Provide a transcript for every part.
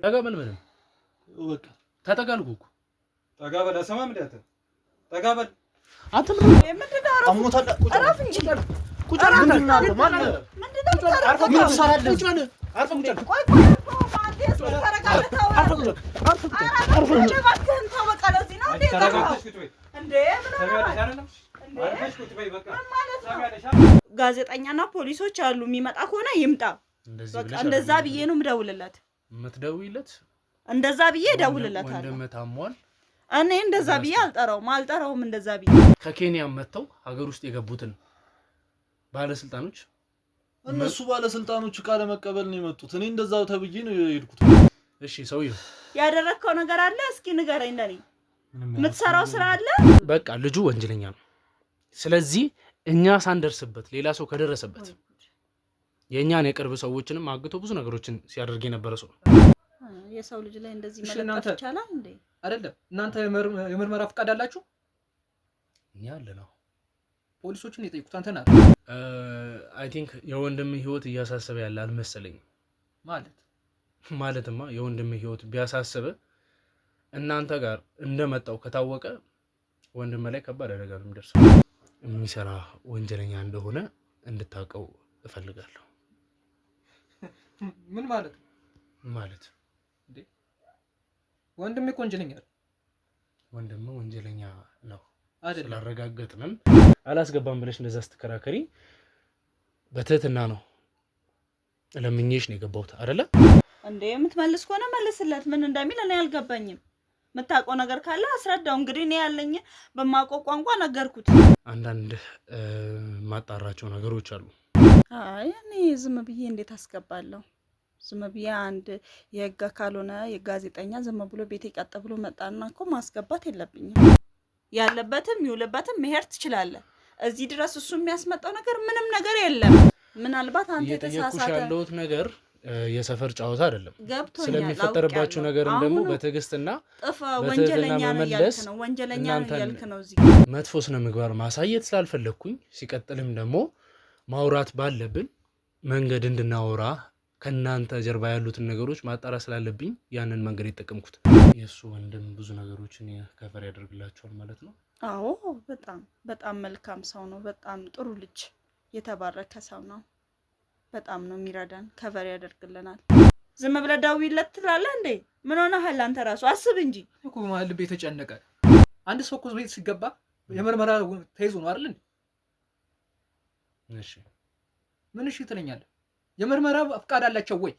ተጋበል ምንም በቃ ተጠጋልኩ እኮ ተጋበል አሰማም እንዴት ተጋበል አንተ ምንድነው አሞታል አራፍ እንጂ ቁጭ አድርገን ማን ምንድነው ምን ትሰራለህ ቁጭ በል አርፈ ቁጭ ቆይ ማንዴስ ተረጋግተው አርፈ ቁጭ ባክህን ተው በቃ ለዚህ ነው እንዴ ተረጋግተሽ ቁጭ በይ እንዴ ሰሚያለሽ አይደለም አርፈሽ ቁጭ በይ በቃ ሰሚያለሽ ጋዜጠኛና ፖሊሶች አሉ የሚመጣ ከሆነ ይምጣ በቃ እንደዛ ብዬ ነው ምደውልለት የምትደውይለት እንደዛ ብዬ እደውልለታለሁ ወንድም ታሟል እኔ እንደዛ ብዬ አልጠራውም እንደዛ ብዬ ከኬንያ መተው ሀገር ውስጥ የገቡትን ባለስልጣኖች እነሱ ባለስልጣኖች ቃለ መቀበል ነው የመጡት እኔ እንደዛው ተብዬ ነው የሄድኩት እሺ ሰውዬው ያደረከው ነገር አለ እስኪ ንገረኝ ለኔ የምትሰራው ስራ አለ በቃ ልጁ ወንጀለኛ ነው ስለዚህ እኛ ሳንደርስበት ሌላ ሰው ከደረሰበት የኛን የቅርብ ሰዎችንም አግቶ ብዙ ነገሮችን ሲያደርግ የነበረ ሰው የሰው ልጅ ላይ እንደዚህ መለጣት ይቻላል እንዴ አይደለም እናንተ የምርመራ ፍቃድ አላችሁ እኛ አለ ነው ፖሊሶችን የጠይቁት አንተና አይ ቲንክ የወንድም ህይወት እያሳሰበ ያለ አልመሰለኝ ማለትማ የወንድም ህይወት ቢያሳስበ እናንተ ጋር እንደመጣው ከታወቀ ወንድም ላይ ከባድ አደጋ ነው የሚደርሰው የሚሰራ ወንጀለኛ እንደሆነ እንድታውቀው እፈልጋለሁ ምን ማለት እንዴ ወንድም ወንጀለኛ ወንድም ወንጀለኛ ነው አይደል ስላረጋገጥንም አላስገባም ብለሽ እንደዛ ስትከራከሪ በትህትና ነው ለምኝሽ ነው የገባሁት አይደለ እንዴ የምትመልስ ከሆነ መልስለት ምን እንደሚል እኔ አልገባኝም መታቆ ነገር ካለ አስረዳው እንግዲህ እኔ ያለኝ በማቆ ቋንቋ ነገርኩት አንዳንድ ማጣራቸው ነገሮች አሉ አይ እኔ ዝም ብዬ እንዴት አስገባለሁ ዝም ብዬ አንድ የህግ ካልሆነ የጋዜጠኛ ዝም ብሎ ቤቴ ቀጥ ብሎ መጣና እኮ ማስገባት የለብኝም ያለበትም ይውልበትም መሄድ ትችላለህ እዚህ ድረስ እሱ የሚያስመጣው ነገር ምንም ነገር የለም ምናልባት አንተ ተሳሳተ ያለውት ነገር የሰፈር ጫወታ አይደለም ገብቶኛል ስለሚፈጠርባችሁ ነገርም ደግሞ በትዕግስትና ወንጀለኛ ነው ወንጀለኛ ነው ያልክ ነው እዚህ መጥፎ ስነ ምግባር ማሳየት ስላልፈለኩኝ ሲቀጥልም ደግሞ ማውራት ባለብን መንገድ እንድናወራ ከናንተ ጀርባ ያሉትን ነገሮች ማጣራ ስላለብኝ ያንን መንገድ የተጠቀምኩት የሱ ወንድም ብዙ ነገሮችን ከፈር ያደርግላችኋል ማለት ነው አዎ በጣም መልካም ሰው ነው በጣም ጥሩ ልጅ የተባረከ ሰው ነው በጣም ነው የሚረዳን ከቨር ያደርግልናል ዝም ብለህ ደውይለት ትላለህ እንዴ ምን ሆነሃል አንተ ራሱ አስብ እንጂ እኮ ማለት ልብ የተጨነቀ አንድ ሰው እኮ ቤት ሲገባ የምርመራ ተይዞ ነው አይደል እሺ ምን እሺ ትለኛለህ የምርመራ ፍቃድ አላቸው ወይ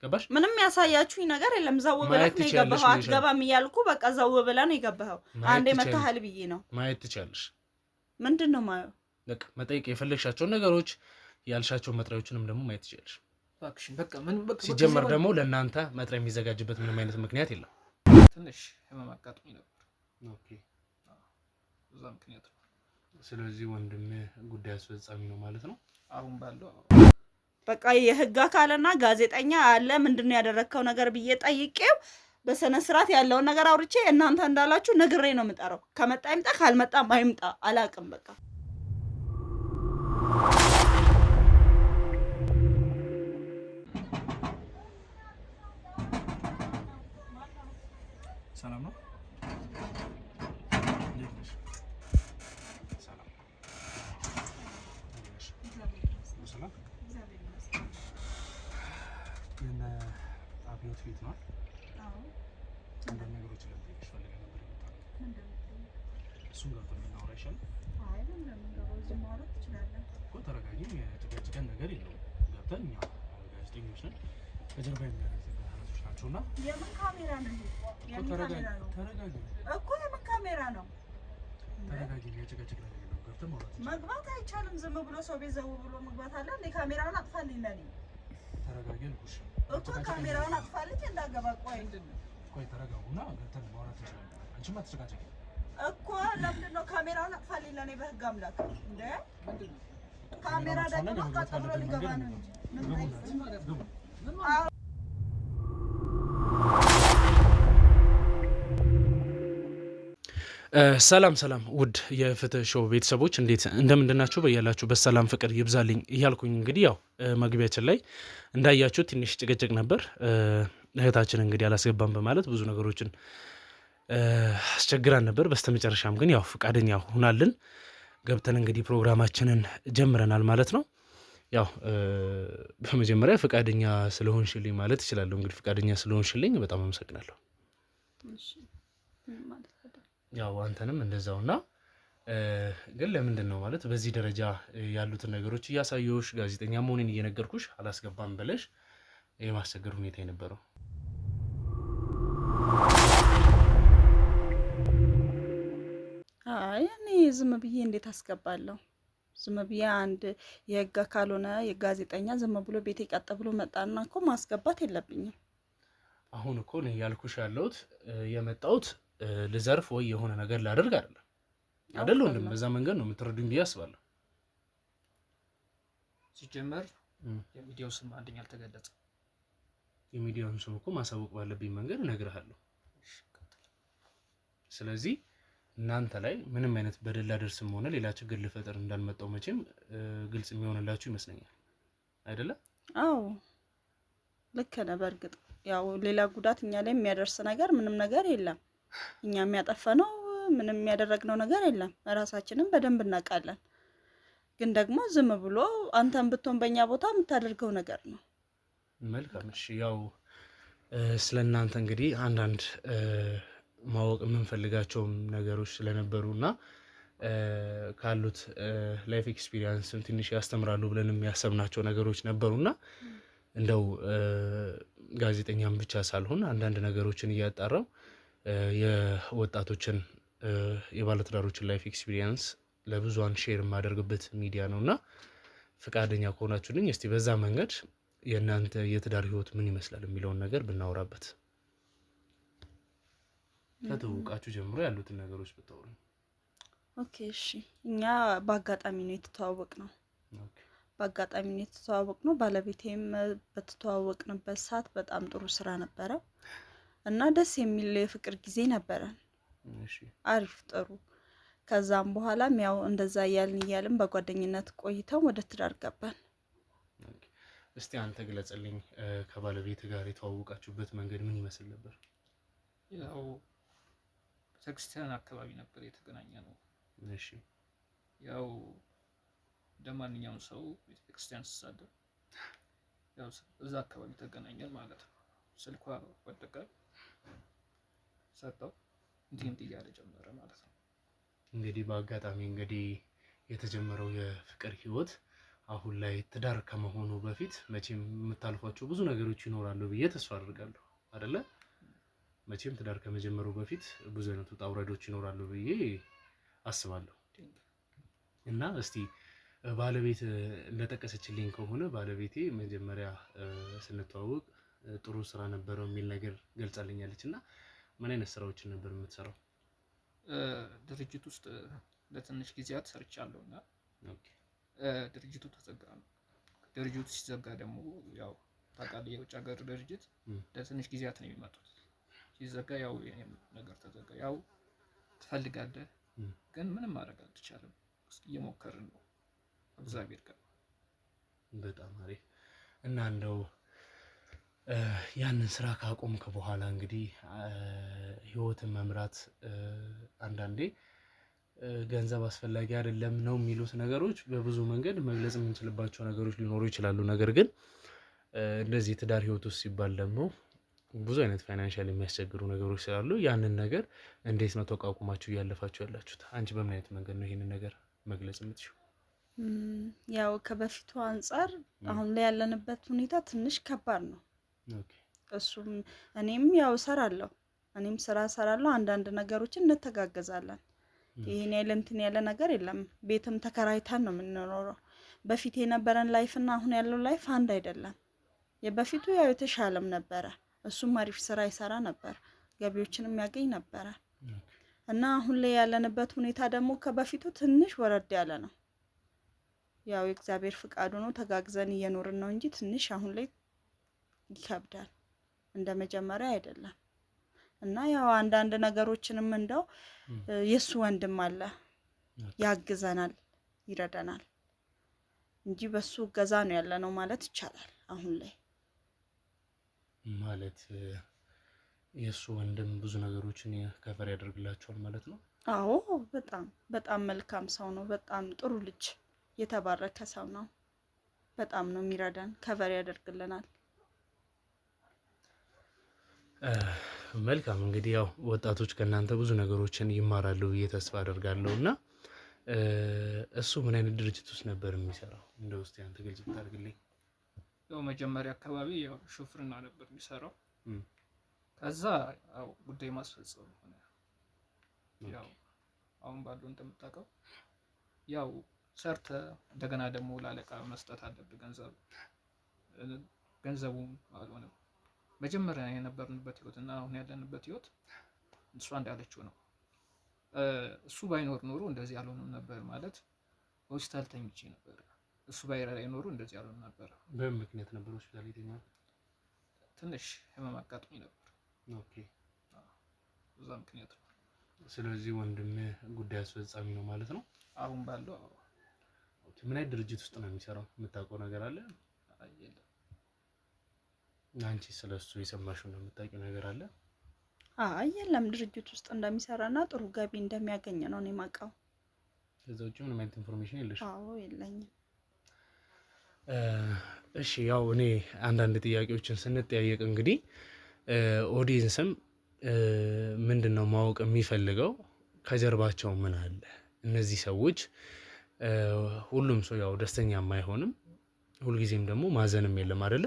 ገባሽ ምንም ያሳያችሁኝ ነገር የለም ዘው ብለህ ነው የገባኸው አትገባም እያልኩ በቃ ዘው ብለህ ነው የገባኸው አንዴ መታሃል ብዬ ነው ማየት ትችያለሽ ምንድነው ማየው በቃ መጠየቅ የፈለግሻቸው ነገሮች ያልሻቸው መጥሪያዎችንም ደግሞ ማየት ትችያለሽ እባክሽን በቃ ምን በቃ ሲጀመር ደግሞ ለእናንተ መጥሪያ የሚዘጋጅበት ምንም አይነት ምክንያት የለም ትንሽ የማማቃጥኝ ነበር ኦኬ እዛ ምክንያት ስለዚህ ወንድም ጉዳይ አስፈጻሚ ነው ማለት ነው አሁን ባለው በቃ የህግ አካልና ጋዜጠኛ አለ ምንድነው ያደረከው ነገር ብዬ ጠይቄው በሰነ ስርዓት ያለውን ነገር አውርቼ እናንተ እንዳላችሁ ነግሬ ነው የምጠራው ከመጣ ይምጣ ካልመጣ ማይምጣ አላቅም በቃ ሰላም ነው ፊት ነው አዎ አንድ ነገሮች ለምትይሽ ፈልገህ ነበር እሱን ጋር ተናግረው አይሻልም አይ ለምን እንደዚህ ማለት ትችላለህ እኮ ተረጋጊ የጭቅጭቅን ነገር የለውም ገብተን እኛ ጋዜጠኞች ነን በጀርባ የሚያደርጉት ናቸውና የምን ካሜራ ነው ተረጋጊ እኮ የምን ካሜራ ነው ተረጋጊ የጭቅጭቅ ነገር የለውም ገብተን መግባት አይቻልም ዝም ብሎ ሰው ቤት ዘው ብሎ መግባት አለ እንዴ ካሜራውን አጥፋልኝ ለኔ ተረጋጊ አልኩሽ እኮ ካሜራውን አጥፋልኝ እንዳገባ ቆይ ተረጋጉና ገብተን ማውራት እንችላለን አንቺማ ተጨቃጨቂ እኮ ለምንድነው ካሜራውን አጥፋልኝ ለኔ በህግ አምላክ እንዴ ካሜራ ደግሞ ቀጥሎ ሊገባ ነው እንጂ ሰላም ውድ የፍትህ ሾው ቤተሰቦች እንዴት እንደምንድናችሁ በእያላችሁ በሰላም ፍቅር ይብዛልኝ እያልኩኝ እንግዲህ ያው መግቢያችን ላይ እንዳያችሁ ትንሽ ጭቅጭቅ ነበር እህታችን እንግዲህ አላስገባም በማለት ብዙ ነገሮችን አስቸግራን ነበር። በስተመጨረሻም ግን ያው ፍቃደኛ ሁናልን ገብተን እንግዲህ ፕሮግራማችንን ጀምረናል ማለት ነው። ያው በመጀመሪያ ፍቃደኛ ስለሆንሽልኝ ማለት እችላለሁ። እንግዲህ ፍቃደኛ ስለሆንሽልኝ በጣም አመሰግናለሁ። ያው አንተንም እንደዛውና ግን ለምንድን ነው ማለት በዚህ ደረጃ ያሉትን ነገሮች እያሳየሁሽ ጋዜጠኛ መሆኔን እየነገርኩሽ አላስገባም ብለሽ የማስቸገር ሁኔታ የነበረው? አይ እኔ ዝም ብዬ እንዴት አስገባለሁ? ዝም ብዬ አንድ የህግ አካል ሆነ የጋዜጠኛ ዝም ብሎ ቤቴ ቀጥ ብሎ መጣና እኮ ማስገባት የለብኝም። አሁን እኮ ነው ያልኩሽ ያለሁት የመጣሁት ልዘርፍ ወይ የሆነ ነገር ላደርግ አይደለም አይደለም። በዛ መንገድ ነው የምትረዱኝ ብዬ አስባለሁ። ሲጀመር የሚዲያው ስም አንደኛ አልተገለጸም። የሚዲያውን ስም እኮ ማሳወቅ ባለብኝ መንገድ እነግርሃለሁ። ስለዚህ እናንተ ላይ ምንም አይነት በደል ላደርስም ሆነ ሌላ ችግር ልፈጥር እንዳልመጣው መቼም ግልጽ የሚሆንላችሁ ይመስለኛል አይደለ? አዎ ልክ ነህ። በእርግጥ ያው ሌላ ጉዳት እኛ ላይ የሚያደርስ ነገር ምንም ነገር የለም። እኛ የሚያጠፋነው ምንም ያደረግነው ነገር የለም። ራሳችንን በደንብ እናውቃለን። ግን ደግሞ ዝም ብሎ አንተም ብትሆን በእኛ ቦታ የምታደርገው ነገር ነው። መልካም እሺ። ያው ስለናንተ እንግዲህ አንዳንድ ማወቅ የምንፈልጋቸውም ነገሮች ስለነበሩና ካሉት ላይፍ ኤክስፒሪየንስ ትንሽ ያስተምራሉ ብለን የሚያሰብናቸው ነገሮች ነበሩና እንደው ጋዜጠኛም ብቻ ሳልሆን አንዳንድ ነገሮችን እያጣራው የወጣቶችን የባለትዳሮችን ላይፍ ኤክስፒሪየንስ ለብዙሃን ሼር የማደርግበት ሚዲያ ነውና ፍቃደኛ ከሆናችሁልኝ እስቲ በዛ መንገድ የእናንተ የትዳር ህይወት ምን ይመስላል የሚለውን ነገር ብናወራበት። ከተዋወቃችሁ ጀምሮ ያሉትን ነገሮች ብታወሩ። ኦኬ እሺ። እኛ በአጋጣሚ ነው የተተዋወቅነው። በአጋጣሚ ነው የተተዋወቅነው። ባለቤቴም በተተዋወቅንበት ሰዓት በጣም ጥሩ ስራ ነበረ እና ደስ የሚል የፍቅር ጊዜ ነበረን። እሺ አሪፍ ጥሩ። ከዛም በኋላም ያው እንደዛ እያልን በጓደኝነት ቆይተው ወደ ትዳር ገባን። እስቲ አንተ ግለጽልኝ፣ ከባለቤት ጋር የተዋወቃችሁበት መንገድ ምን ይመስል ነበር? ያው ቤተክርስቲያን አካባቢ ነበር የተገናኘነው። እሺ ያው እንደማንኛውም ሰው ቤተክርስቲያን ሲሳደብ ያው እዛ አካባቢ ተገናኘን ማለት ነው። ስልኳ ወደቀ፣ ሰጠው፣ እንዲህ እያለ ጀመረ ማለት ነው። እንግዲህ በአጋጣሚ እንግዲህ የተጀመረው የፍቅር ህይወት አሁን ላይ ትዳር ከመሆኑ በፊት መቼም የምታልፏቸው ብዙ ነገሮች ይኖራሉ ብዬ ተስፋ አድርጋለሁ አይደለ? መቼም ትዳር ከመጀመሩ በፊት ብዙ አይነት ውጣ ውረዶች ይኖራሉ ብዬ አስባለሁ። እና እስቲ ባለቤት እንደጠቀሰችልኝ ከሆነ ባለቤቴ መጀመሪያ ስንተዋወቅ ጥሩ ስራ ነበረው የሚል ነገር ገልጻልኛለች። እና ምን አይነት ስራዎችን ነበር የምትሰራው? ድርጅት ውስጥ ለትንሽ ጊዜያት ሰርቻለሁና ድርጅቱ ተዘጋ ነው። ድርጅቱ ሲዘጋ ደግሞ ያው ታውቃለህ የውጭ ሀገር ድርጅት ለትንሽ ጊዜያት ነው የሚመጡት። ሲዘጋ ያው የኔም ነገር ተዘጋ። ያው ትፈልጋለህ ግን ምንም ማድረግ አልተቻለም። እየሞከርን ነው እግዚአብሔር ጋር። በጣም አሪፍ። እና እንደው ያንን ስራ ካቆምክ በኋላ እንግዲህ ህይወትን መምራት አንዳንዴ ገንዘብ አስፈላጊ አይደለም ነው የሚሉት ነገሮች በብዙ መንገድ መግለጽ የምንችልባቸው ነገሮች ሊኖሩ ይችላሉ። ነገር ግን እንደዚህ ትዳር ህይወት ውስጥ ሲባል ደግሞ ብዙ አይነት ፋይናንሻል የሚያስቸግሩ ነገሮች ስላሉ ያንን ነገር እንዴት ነው ተቋቁማችሁ እያለፋችሁ ያላችሁት? አንቺ በምን አይነት መንገድ ነው ይሄንን ነገር መግለጽ የምትችይው? ያው ከበፊቱ አንጻር አሁን ላይ ያለንበት ሁኔታ ትንሽ ከባድ ነው። እሱም እኔም ያው እሰራለሁ፣ እኔም ስራ እሰራለሁ። አንዳንድ ነገሮችን እንተጋገዛለን። ይሄን ያለ እንትን ያለ ነገር የለም። ቤትም ተከራይተን ነው የምንኖረው። በፊት የነበረን ላይፍ እና አሁን ያለው ላይፍ አንድ አይደለም። የበፊቱ ያው የተሻለም ነበረ። እሱም አሪፍ ስራ ይሰራ ነበር፣ ገቢዎችንም ያገኝ ነበረ። እና አሁን ላይ ያለንበት ሁኔታ ደግሞ ከበፊቱ ትንሽ ወረድ ያለ ነው። ያው የእግዚአብሔር ፍቃድ ሆኖ ተጋግዘን እየኖርን ነው እንጂ ትንሽ አሁን ላይ ይከብዳል፣ እንደ መጀመሪያ አይደለም። እና ያው አንዳንድ ነገሮችንም እንደው የሱ ወንድም አለ ያግዘናል፣ ይረዳናል እንጂ በሱ ገዛ ነው ያለ ነው ማለት ይቻላል አሁን ላይ። ማለት የእሱ ወንድም ብዙ ነገሮችን ከቨር ያደርግላቸዋል ማለት ነው? አዎ በጣም በጣም መልካም ሰው ነው። በጣም ጥሩ ልጅ፣ የተባረከ ሰው ነው። በጣም ነው የሚረዳን፣ ከቨር ያደርግልናል። መልካም እንግዲህ ያው ወጣቶች ከእናንተ ብዙ ነገሮችን ይማራሉ ብዬ ተስፋ አደርጋለሁ። እና እሱ ምን አይነት ድርጅት ውስጥ ነበር የሚሰራው? እንደ ውስጥ ያንተ ግልጽ ብታደርግልኝ። ያው መጀመሪያ አካባቢ ያው ሹፍርና ነበር የሚሰራው። ከዛ ያው ጉዳይ ማስፈጸም ሆነ። ያው አሁን ባለው እንደምታውቀው ያው ሰርተ እንደገና ደግሞ ላለቃ መስጠት አለብህ ገንዘቡም አልሆነም። መጀመሪያ የነበርንበት ህይወትና አሁን ያለንበት ህይወት እሷ እንዳለችው ነው። እሱ ባይኖር ኖሮ እንደዚህ አልሆነም ነበር። ማለት ሆስፒታል ተኝቼ ነበር። እሱ ባይረዳኝ ኖሮ እንደዚህ አልሆነም ነበር። በምን ምክንያት ነበር ሆስፒታል የተኛው? ትንሽ ህመም አጋጥሞኝ ነበር። ኦኬ፣ በዛ ምክንያት ነው። ስለዚህ ወንድም ጉዳይ አስፈጻሚ ነው ማለት ነው አሁን ባለው። ምን አይነት ድርጅት ውስጥ ነው የሚሰራው? የምታውቀው ነገር አለ? የለም። አንቺ ስለሱ የሰማሽው ነው የምታውቂው ነገር አለ? አይ የለም፣ ድርጅት ውስጥ እንደሚሰራና ጥሩ ገቢ እንደሚያገኝ ነው እኔ የማውቀው። ከዛ ውጭ ምንም አይነት ኢንፎርሜሽን የለሽም? አዎ የለኝም። እሺ፣ ያው እኔ አንዳንድ ጥያቄዎችን ስንጠያየቅ እንግዲህ ኦዲየንስም ምንድነው ማወቅ የሚፈልገው ከጀርባቸው ምን አለ? እነዚህ ሰዎች ሁሉም ሰው ያው ደስተኛም አይሆንም፣ ሁልጊዜም ደግሞ ማዘንም የለም አይደለ?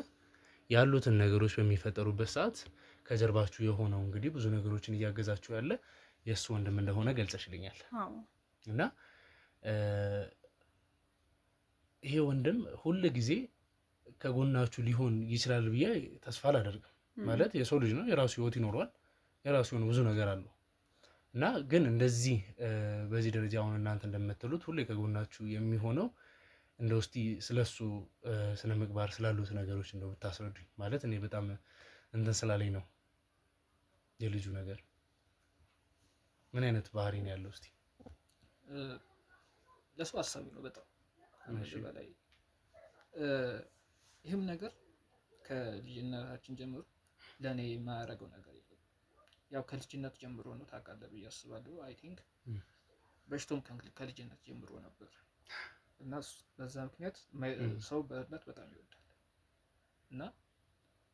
ያሉትን ነገሮች በሚፈጠሩበት ሰዓት ከጀርባችሁ የሆነው እንግዲህ ብዙ ነገሮችን እያገዛችሁ ያለ የእሱ ወንድም እንደሆነ ገልጸሽልኛል። እና ይሄ ወንድም ሁል ጊዜ ከጎናችሁ ሊሆን ይችላል ብዬ ተስፋ አላደርግም። ማለት የሰው ልጅ ነው፣ የራሱ ህይወት ይኖረዋል፣ የራሱ የሆነ ብዙ ነገር አለው። እና ግን እንደዚህ በዚህ ደረጃ አሁን እናንተ እንደምትሉት ሁሌ ከጎናችሁ የሚሆነው እንደው እስቲ ስለሱ ስነ ምግባር ስላሉት ነገሮች እንደው ብታስረዱኝ። ማለት እኔ በጣም እንትን ስላለኝ ነው የልጁ ነገር። ምን አይነት ባህሪ ነው ያለው? እስቲ ለሰው አሳቢ ነው በጣም በላይ። ይህም ነገር ከልጅነታችን ጀምሮ ለእኔ የማያደርገው ነገር የለም። ያው ከልጅነት ጀምሮ ነው ታውቃለህ ብዬ አስባለሁ። አይ ቲንክ በሽቶም ከልጅነት ጀምሮ ነበር እና በዛ ምክንያት ሰው በእምነት በጣም ይወዳል እና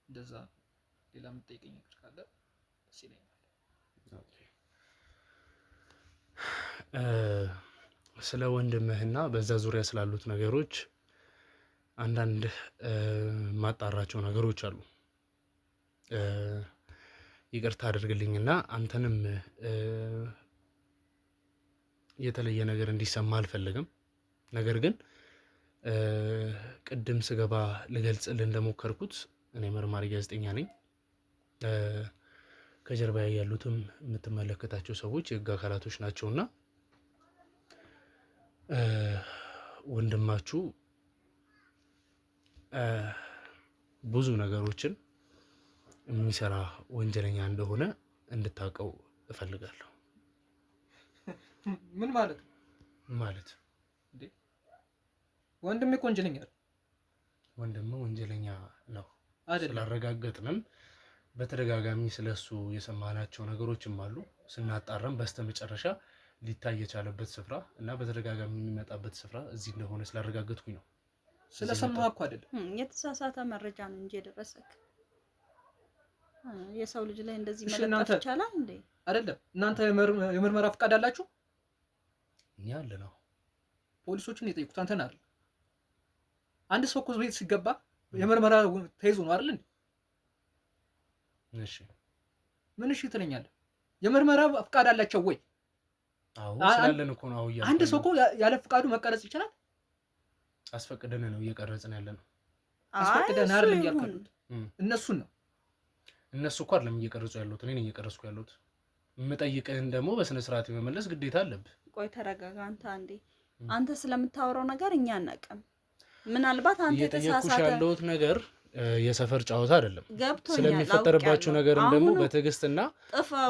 እንደዛ ነው። ሌላ የምትጠይቀኝ ነገር ካለ ደስ ይለኛል። ስለ ወንድምህና በዛ ዙሪያ ስላሉት ነገሮች አንዳንድ ማጣራቸው ነገሮች አሉ። ይቅርታ አድርግልኝና አንተንም የተለየ ነገር እንዲሰማ አልፈልግም። ነገር ግን ቅድም ስገባ ልገልጽልህ እንደሞከርኩት እኔ መርማሪ ጋዜጠኛ ነኝ። ከጀርባ ያሉትም የምትመለከታቸው ሰዎች የህግ አካላቶች ናቸውና ወንድማችሁ ብዙ ነገሮችን የሚሰራ ወንጀለኛ እንደሆነ እንድታውቀው እፈልጋለሁ። ምን ማለት ነው? ማለት እንዴ ወንድሜ እኮ ወንጀለኛ አይደል? ወንድሜ ወንጀለኛ ነው አይደል? ስላረጋገጥንም በተደጋጋሚ ስለሱ የሰማናቸው ነገሮችም አሉ። ስናጣራም በስተመጨረሻ ሊታይ የቻለበት ስፍራ እና በተደጋጋሚ የሚመጣበት ስፍራ እዚህ እንደሆነ ስላረጋገጥኩኝ ነው። ስለሰማህ እኮ አይደለም፣ የተሳሳተ መረጃ ነው እንጂ የደረሰክ። የሰው ልጅ ላይ እንደዚህ መለጠፍ ይቻላል እንዴ? አይደለም። እናንተ የምርመራ ፈቃድ አላችሁ? እኛ አለ ነው። ፖሊሶችን የጠየቁት አንተን አይደል? አንድ ሰው እኮ ቤት ሲገባ የምርመራ ተይዞ ነው አይደል እንዴ? እሺ ምን እሺ ትለኛለህ? የምርመራ ፈቃድ አላቸው ወይ? አዎ ስላለን እኮ ነው። አንድ ሰው እኮ ያለ ፈቃዱ መቀረጽ ይችላል? አስፈቅደን ነው እየቀረጽን ያለ ነው። አስፈቅደን አይደለም ያልከሉት እነሱን ነው። እነሱ እኮ አይደለም እየቀረጹ ያሉት፣ እኔ ነኝ እየቀረጽኩ ያሉት። የምጠይቅህን ደግሞ በስነ ስርዓት የመመለስ ግዴታ አለብህ። ቆይ ተረጋጋ አንተ አንዴ። አንተ ስለምታወራው ነገር እኛ አናውቅም። ምናልባት አንተ የተሳሳተ ያለሁት ነገር የሰፈር ጨዋታ አይደለም። ገብቶኛል። ስለሚፈጠርባችሁ ነገርም ደግሞ በትዕግስትና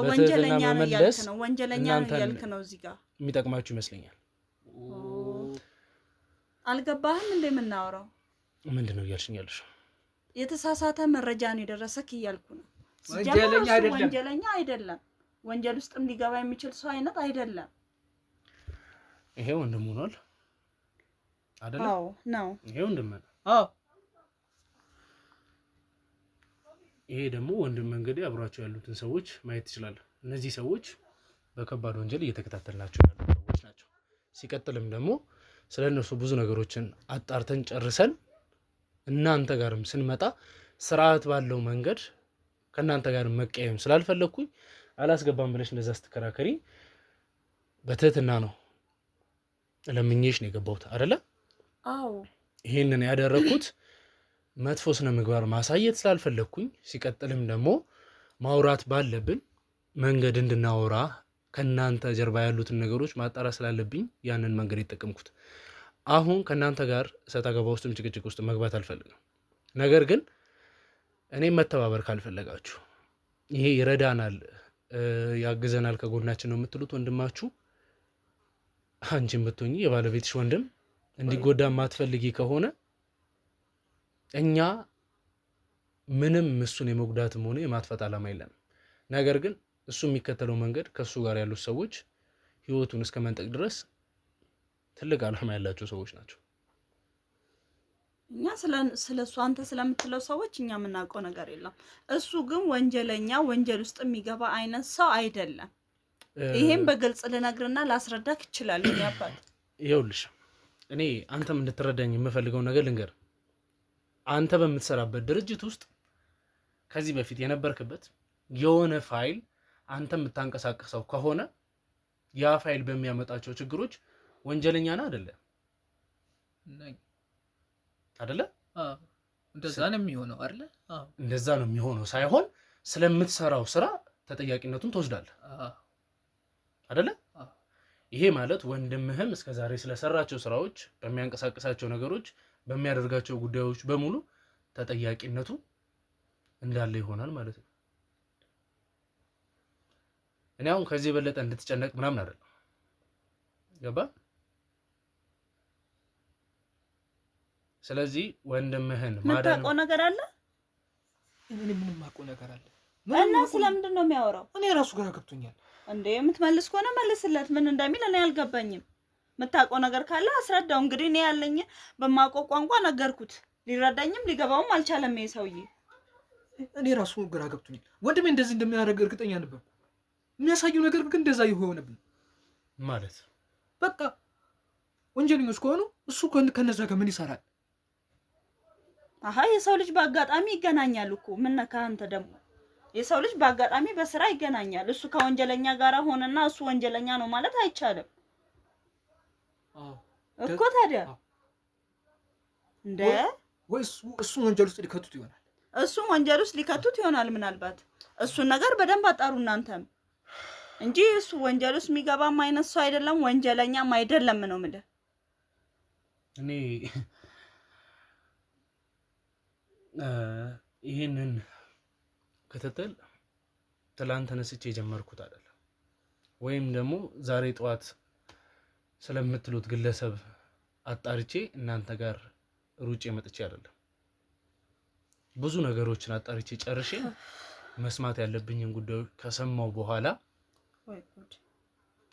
ወንጀለኛ ነው ያልክ ነው፣ ወንጀለኛ ነው ያልክ ነው። እዚህ ጋር የሚጠቅማችሁ ይመስለኛል። አልገባህም እንዴ? የምናወራው ምንድን ነው እያልሽኝ ያለሽው? የተሳሳተ መረጃ ነው የደረሰክ እያልኩ ነው። ወንጀለኛ አይደለም። ወንጀል ውስጥም ሊገባ የሚችል ሰው አይነት አይደለም። ይሄ ወንድሙ ነው አይደል? አዎ ነው። ይሄ ወንድም ነው። አዎ ይሄ ደግሞ ወንድም እንግዲህ አብሯቸው ያሉትን ሰዎች ማየት ይችላል። እነዚህ ሰዎች በከባድ ወንጀል እየተከታተልናቸው ያሉ ሰዎች ናቸው። ሲቀጥልም ደግሞ ስለነሱ ብዙ ነገሮችን አጣርተን ጨርሰን እናንተ ጋርም ስንመጣ ስርዓት ባለው መንገድ ከናንተ ጋር መቀየም ስላልፈለኩኝ አላስገባም ብለሽ እንደዛ ስትከራከሪ በትህትና ነው ለምኜሽ ነው የገባሁት አይደለ? አዎ ይሄንን ያደረኩት መጥፎ ስነ ምግባር ማሳየት ስላልፈለኩኝ፣ ሲቀጥልም ደግሞ ማውራት ባለብን መንገድ እንድናወራ ከናንተ ጀርባ ያሉትን ነገሮች ማጣራት ስላለብኝ ያንን መንገድ የተጠቀምኩት። አሁን ከናንተ ጋር ሰጣ ገባ ውስጥም ጭቅጭቅ ውስጥ መግባት አልፈልግም። ነገር ግን እኔም መተባበር ካልፈለጋችሁ ይሄ ይረዳናል፣ ያግዘናል፣ ከጎናችን ነው የምትሉት ወንድማችሁ አንቺም ብትሆኚ የባለቤትሽ ወንድም እንዲጎዳ ማትፈልጊ ከሆነ እኛ ምንም እሱን የመጉዳትም ሆነ የማጥፋት ዓላማ የለንም። ነገር ግን እሱ የሚከተለው መንገድ ከሱ ጋር ያሉት ሰዎች ህይወቱን እስከ መንጠቅ ድረስ ትልቅ ዓላማ ያላቸው ሰዎች ናቸው። እኛ ስለሱ አንተ ስለምትለው ሰዎች እኛ የምናውቀው ነገር የለም። እሱ ግን ወንጀለኛ ወንጀል ውስጥ የሚገባ አይነት ሰው አይደለም። ይሄን በግልጽ ልነግርና ላስረዳክ ይችላል። ያባል ይኸውልሽ እኔ አንተም እንድትረዳኝ የምፈልገው ነገር ልንገር። አንተ በምትሰራበት ድርጅት ውስጥ ከዚህ በፊት የነበርክበት የሆነ ፋይል አንተ የምታንቀሳቀሰው ከሆነ ያ ፋይል በሚያመጣቸው ችግሮች ወንጀለኛ ነህ አይደለም? አይደለ? እንደዛ ነው የሚሆነው አይደለ? እንደዛ ነው የሚሆነው ሳይሆን ስለምትሰራው ስራ ተጠያቂነቱን ትወስዳለህ አይደለ? ይሄ ማለት ወንድምህም እስከዛሬ ስለሰራቸው ስራዎች፣ በሚያንቀሳቀሳቸው ነገሮች፣ በሚያደርጋቸው ጉዳዮች በሙሉ ተጠያቂነቱ እንዳለ ይሆናል ማለት ነው። እኔ አሁን ከዚህ የበለጠ እንድትጨነቅ ምናምን አይደለም። ገባ? ስለዚህ ወንድምህን የምታውቀው ነገር አለ? እኔ ምንም የማውቀው ነገር አለ? እና ስለምንድን ነው የሚያወራው? እኔ ራሱ ግራ ገብቶኛል። እንዴ የምትመልስ ከሆነ መልስለት። ምን እንደሚል እኔ አልገባኝም። የምታውቀው ነገር ካለ አስረዳው። እንግዲህ እኔ ያለኝ በማውቀው ቋንቋ ነገርኩት። ሊረዳኝም ሊገባውም አልቻለም ይሄ ሰውዬ። እኔ ራሱ ግራ ገብቶኛል። ወንድሜ እንደዚህ እንደሚያደርግ እርግጠኛ ነበርኩ። የሚያሳየው ነገር ግን እንደዛ ይሆነብኝ ማለት በቃ ወንጀለኞች ከሆኑ እሱ ከነዛ ጋር ምን ይሰራል? አሃ የሰው ልጅ በአጋጣሚ ይገናኛል እኮ። ምን ነካ አንተ ደግሞ? የሰው ልጅ በአጋጣሚ በስራ ይገናኛል። እሱ ከወንጀለኛ ጋር ሆነና እሱ ወንጀለኛ ነው ማለት አይቻልም እኮ። ታዲያ እንደ ወይስ እሱ ወንጀል ውስጥ ሊከቱት ይሆናል? እሱ ወንጀል ውስጥ ሊከቱት ይሆናል ምናልባት። እሱን ነገር በደንብ አጣሩ እናንተም እንጂ እሱ ወንጀል ውስጥ የሚገባም አይነት ሰው አይደለም፣ ወንጀለኛም አይደለም ነው የምልህ። እኔ ይሄንን ክትትል ትላንት ተነስቼ የጀመርኩት አይደለም፣ ወይም ደግሞ ዛሬ ጠዋት ስለምትሉት ግለሰብ አጣርቼ እናንተ ጋር ሩጬ መጥቼ አይደለም። ብዙ ነገሮችን አጣርቼ ጨርሼ መስማት ያለብኝን ጉዳዮች ከሰማው በኋላ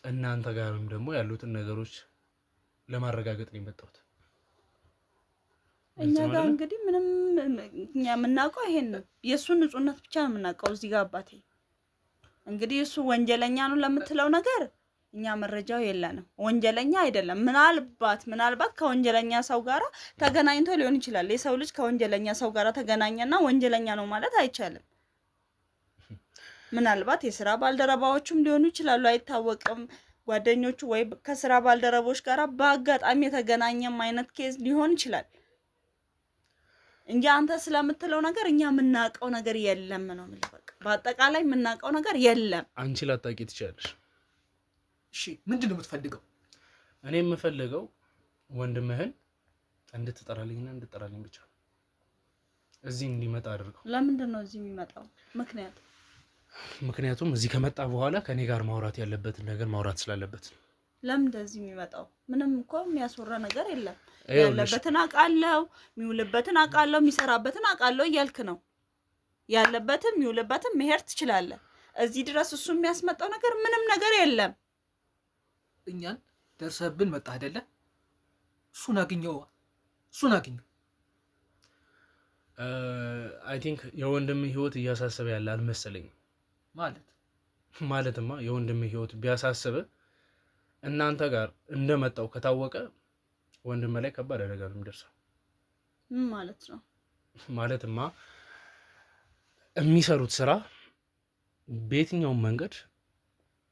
እናንተ ጋርም ደግሞ ያሉትን ነገሮች ለማረጋገጥ ነው የመጣሁት። እኛ ጋር እንግዲህ ምንም እኛ የምናውቀው ይሄን ነው። የእሱን ንጹህነት ብቻ ነው የምናውቀው እዚህ ጋር አባቴ። እንግዲህ እሱ ወንጀለኛ ነው ለምትለው ነገር እኛ መረጃው የለንም። ወንጀለኛ አይደለም። ምናልባት ከወንጀለኛ ሰው ጋራ ተገናኝቶ ሊሆን ይችላል። የሰው ልጅ ከወንጀለኛ ሰው ጋራ ተገናኘና ወንጀለኛ ነው ማለት አይቻልም። ምናልባት የስራ ባልደረባዎቹም ሊሆኑ ይችላሉ፣ አይታወቅም። ጓደኞቹ ወይ ከስራ ባልደረቦች ጋራ በአጋጣሚ የተገናኘም አይነት ኬዝ ሊሆን ይችላል እንጂ አንተ ስለምትለው ነገር እኛ የምናውቀው ነገር የለም ነው የምልህ። በቃ በአጠቃላይ የምናውቀው ነገር የለም። አንቺ ላታውቂ ትችላለሽ። እሺ ምንድነው የምትፈልገው? እኔ የምፈልገው ወንድምህን እንድትጠራልኝና እንድትጠራልኝ ብቻ። እዚህ እንዲመጣ አድርገው። ለምንድን ነው እዚህ የሚመጣው? ምክንያቱም እዚህ ከመጣ በኋላ ከኔ ጋር ማውራት ያለበትን ነገር ማውራት ስላለበት። ለምን እንደዚህ የሚመጣው? ምንም እኮ የሚያስወራ ነገር የለም። ያለበትን አውቃለሁ፣ የሚውልበትን አውቃለሁ፣ የሚሰራበትን አውቃለሁ እያልክ ነው። ያለበትን የሚውልበትን መሄድ ትችላለህ። እዚህ ድረስ እሱ የሚያስመጣው ነገር ምንም ነገር የለም። እኛን ደርሰብን መጣ አይደለ? እሱን አግኘው። አይ ቲንክ የወንድም ህይወት እያሳሰበ ያለ አልመሰለኝም። ማለትማ የወንድም ህይወት ቢያሳስብ እናንተ ጋር እንደመጣው ከታወቀ ወንድም ላይ ከባድ አደጋ ነው የሚደርሰው። ማለት ነው። ማለትማ የሚሰሩት ስራ በየትኛውም መንገድ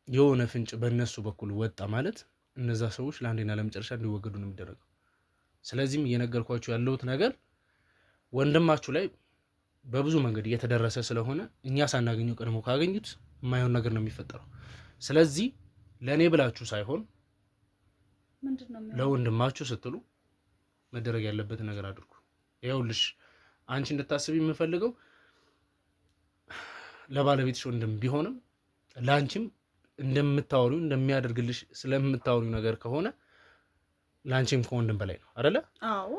የሆነ ፍንጭ በእነሱ በኩል ወጣ ማለት እነዛ ሰዎች ለአንዴና ለመጨረሻ እንዲወገዱ ነው የሚደረገው። ስለዚህም እየነገርኳችሁ ያለሁት ነገር ወንድማችሁ ላይ በብዙ መንገድ እየተደረሰ ስለሆነ እኛ ሳናገኘው ቀድሞ ካገኙት የማይሆን ነገር ነው የሚፈጠረው። ስለዚህ ለእኔ ብላችሁ ሳይሆን ለወንድማችሁ ስትሉ መደረግ ያለበት ነገር አድርጉ። ይኸውልሽ አንቺ እንድታስቢ የምፈልገው ለባለቤትሽ ወንድም ቢሆንም ለአንቺም እንደምታወሪው እንደሚያደርግልሽ ስለምታወሪው ነገር ከሆነ ለአንቺም ከወንድም በላይ ነው አይደለ? አዎ።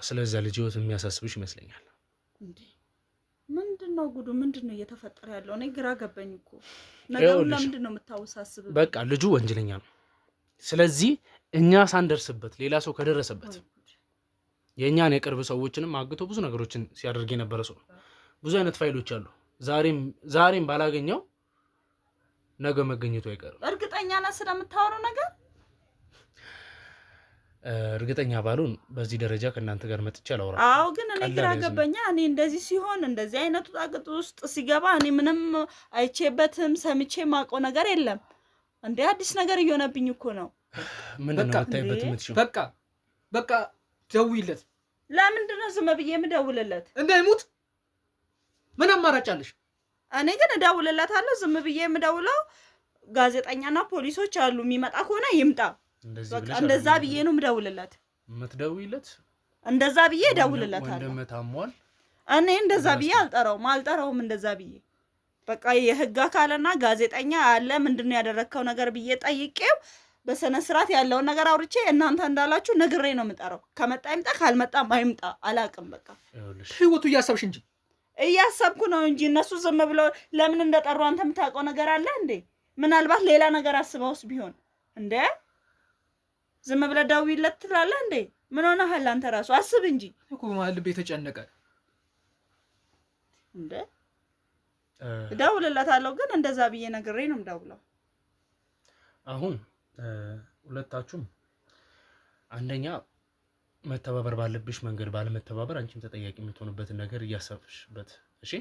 ስለዚህ ልጅ ህይወት የሚያሳስብሽ ይመስለኛል። እንዴ ምንድነው ጉዱ? ምንድነው እየተፈጠረ ያለው? እኔ ግራ ገባኝ እኮ ነገሩን። ለምንድን ነው የምታወሳስበው? በቃ ልጁ ወንጀለኛ ነው። ስለዚህ እኛ ሳንደርስበት ሌላ ሰው ከደረሰበት የእኛን የቅርብ ሰዎችንም አግቶ ብዙ ነገሮችን ሲያደርግ የነበረ ሰው ነው። ብዙ አይነት ፋይሎች አሉ። ዛሬም ባላገኘው ነገ መገኘቱ አይቀርም። እርግጠኛ ነህ ስለምታወራው ነገር? እርግጠኛ ባሉን በዚህ ደረጃ ከእናንተ ጋር መጥቼ አላወራም። አዎ ግን እኔ ግራ ገባኛ። እኔ እንደዚህ ሲሆን እንደዚህ አይነቱ ጣቅጥ ውስጥ ሲገባ እኔ ምንም አይቼበትም ሰምቼ ማውቀው ነገር የለም። እንዴ አዲስ ነገር እየሆነብኝ እኮ ነው። ምንድነው የምታይበት የምትሽው? በቃ ደውይለት። ለምንድን ነው ዝም ብዬ የምደውልለት? እንዳይሞት ምን አማራጭ አለሽ? እኔ ግን እደውልለታለሁ። ዝም ብዬ የምደውለው ጋዜጠኛና ፖሊሶች አሉ። የሚመጣ ከሆነ ይምጣ። እንደዛ ብዬ ነው የምደውልለት። የምትደውይለት? እንደዛ ብዬ እደውልለታለሁ። ወንድም ታሟል። እኔ እንደዛ ብዬ አልጠራውም። እንደዛ ብዬ በቃ የህግ አካልና ጋዜጠኛ አለ ምንድነው ያደረከው ነገር ብዬ ጠይቄው በሰነ ስርዓት ያለውን ነገር አውርቼ እናንተ እንዳላችሁ ነግሬ ነው የምጠራው። ከመጣ ይምጣ፣ ካልመጣም አይምጣ። አላቅም በቃ ህይወቱ እያሰብሽ እንጂ። እያሰብኩ ነው እንጂ እነሱ ዝም ብሎ ለምን እንደጠሩ አንተ የምታውቀው ነገር አለ እንዴ? ምናልባት ሌላ ነገር አስበውስ ቢሆን እንዴ? ዝም ብለህ ደውይለት ትላለህ እንዴ? ምን ሆነሃል አንተ? ራሱ አስብ እንጂ እኮ ማለት ልቤ ተጨነቀ እንዴ። እደውልለታለሁ ግን እንደዛ ብዬ ነግሬ ነው የምደውለው። አሁን ሁለታችሁም አንደኛ መተባበር ባለብሽ መንገድ ባለመተባበር አንቺም ተጠያቂ የምትሆንበትን ነገር እያሰብሽበት፣ እሺ?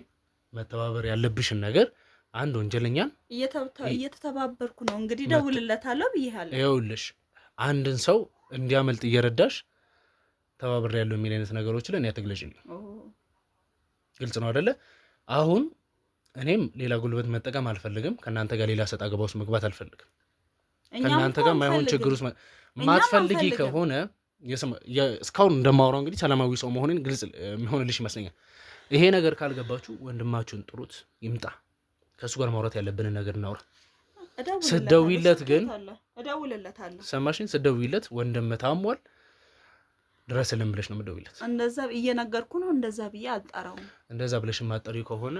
መተባበር ያለብሽን ነገር አንድ ወንጀለኛን እየተተባበርኩ ነው እንግዲህ ደውልለታለሁ ብዬሃለሁ። ይኸውልሽ አንድን ሰው እንዲያመልጥ እየረዳሽ ተባብሬ ያለው የሚል አይነት ነገሮች ለኔ ያትግለሽልኝ። ግልጽ ነው አይደለ? አሁን እኔም ሌላ ጉልበት መጠቀም አልፈልግም። ከናንተ ጋር ሌላ ሰጣ ገባ ውስጥ መግባት አልፈልግም። ከናንተ ጋር ማይሆን ችግር ውስጥ ማትፈልጊ ከሆነ እስካሁን እንደማወራው እንግዲህ ሰላማዊ ሰው መሆኔን ግልጽ የሚሆንልሽ ይመስለኛል። ይሄ ነገር ካልገባችሁ ወንድማችሁን ጥሩት፣ ይምጣ፣ ከሱ ጋር ማውራት ያለብንን ነገር እናውራ። ስትደውይለት ግን እደውልለታለሁ። ሰማሽኝ? ስትደውይለት ወንድም ታሟል ድረስልን ብለሽ ነው የምትደውይለት። እንደዛ እየነገርኩ ነው። እንደዛ ብዬ አልጠራውም። እንደዛ ብለሽ የማትጠሪው ከሆነ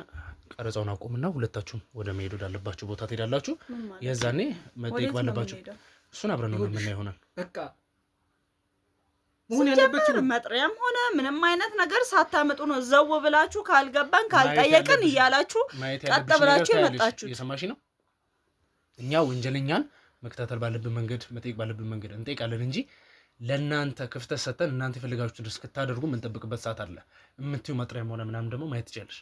ቀረጻውን አቁምና ሁለታችሁም ወደ መሄድ ወዳለባችሁ ቦታ ትሄዳላችሁ። የዛኔ መጠየቅ ባለባችሁ እሱን አብረን ነው የምናየው ይሆናል። በቃ ምን ያለበት ነው። መጥሪያም ሆነ ምንም አይነት ነገር ሳታመጡ ነው ዘው ብላችሁ ካልገባን ካልጠየቅን እያላችሁ ቀጥ ብላችሁ የመጣችሁ። እየሰማሽ ነው? እኛ ወንጀለኛን መከታተል ባለብን መንገድ መጠየቅ ባለብን መንገድ እንጠይቃለን እንጂ ለእናንተ ክፍተት ሰጠን እናንተ የፈለጋችሁትን ድረስ ክታደርጉ የምንጠብቅበት ሰዓት አለ። የምትይው መጥሪያም ሆነ ምናምን ደግሞ ማየት ትችያለሽ።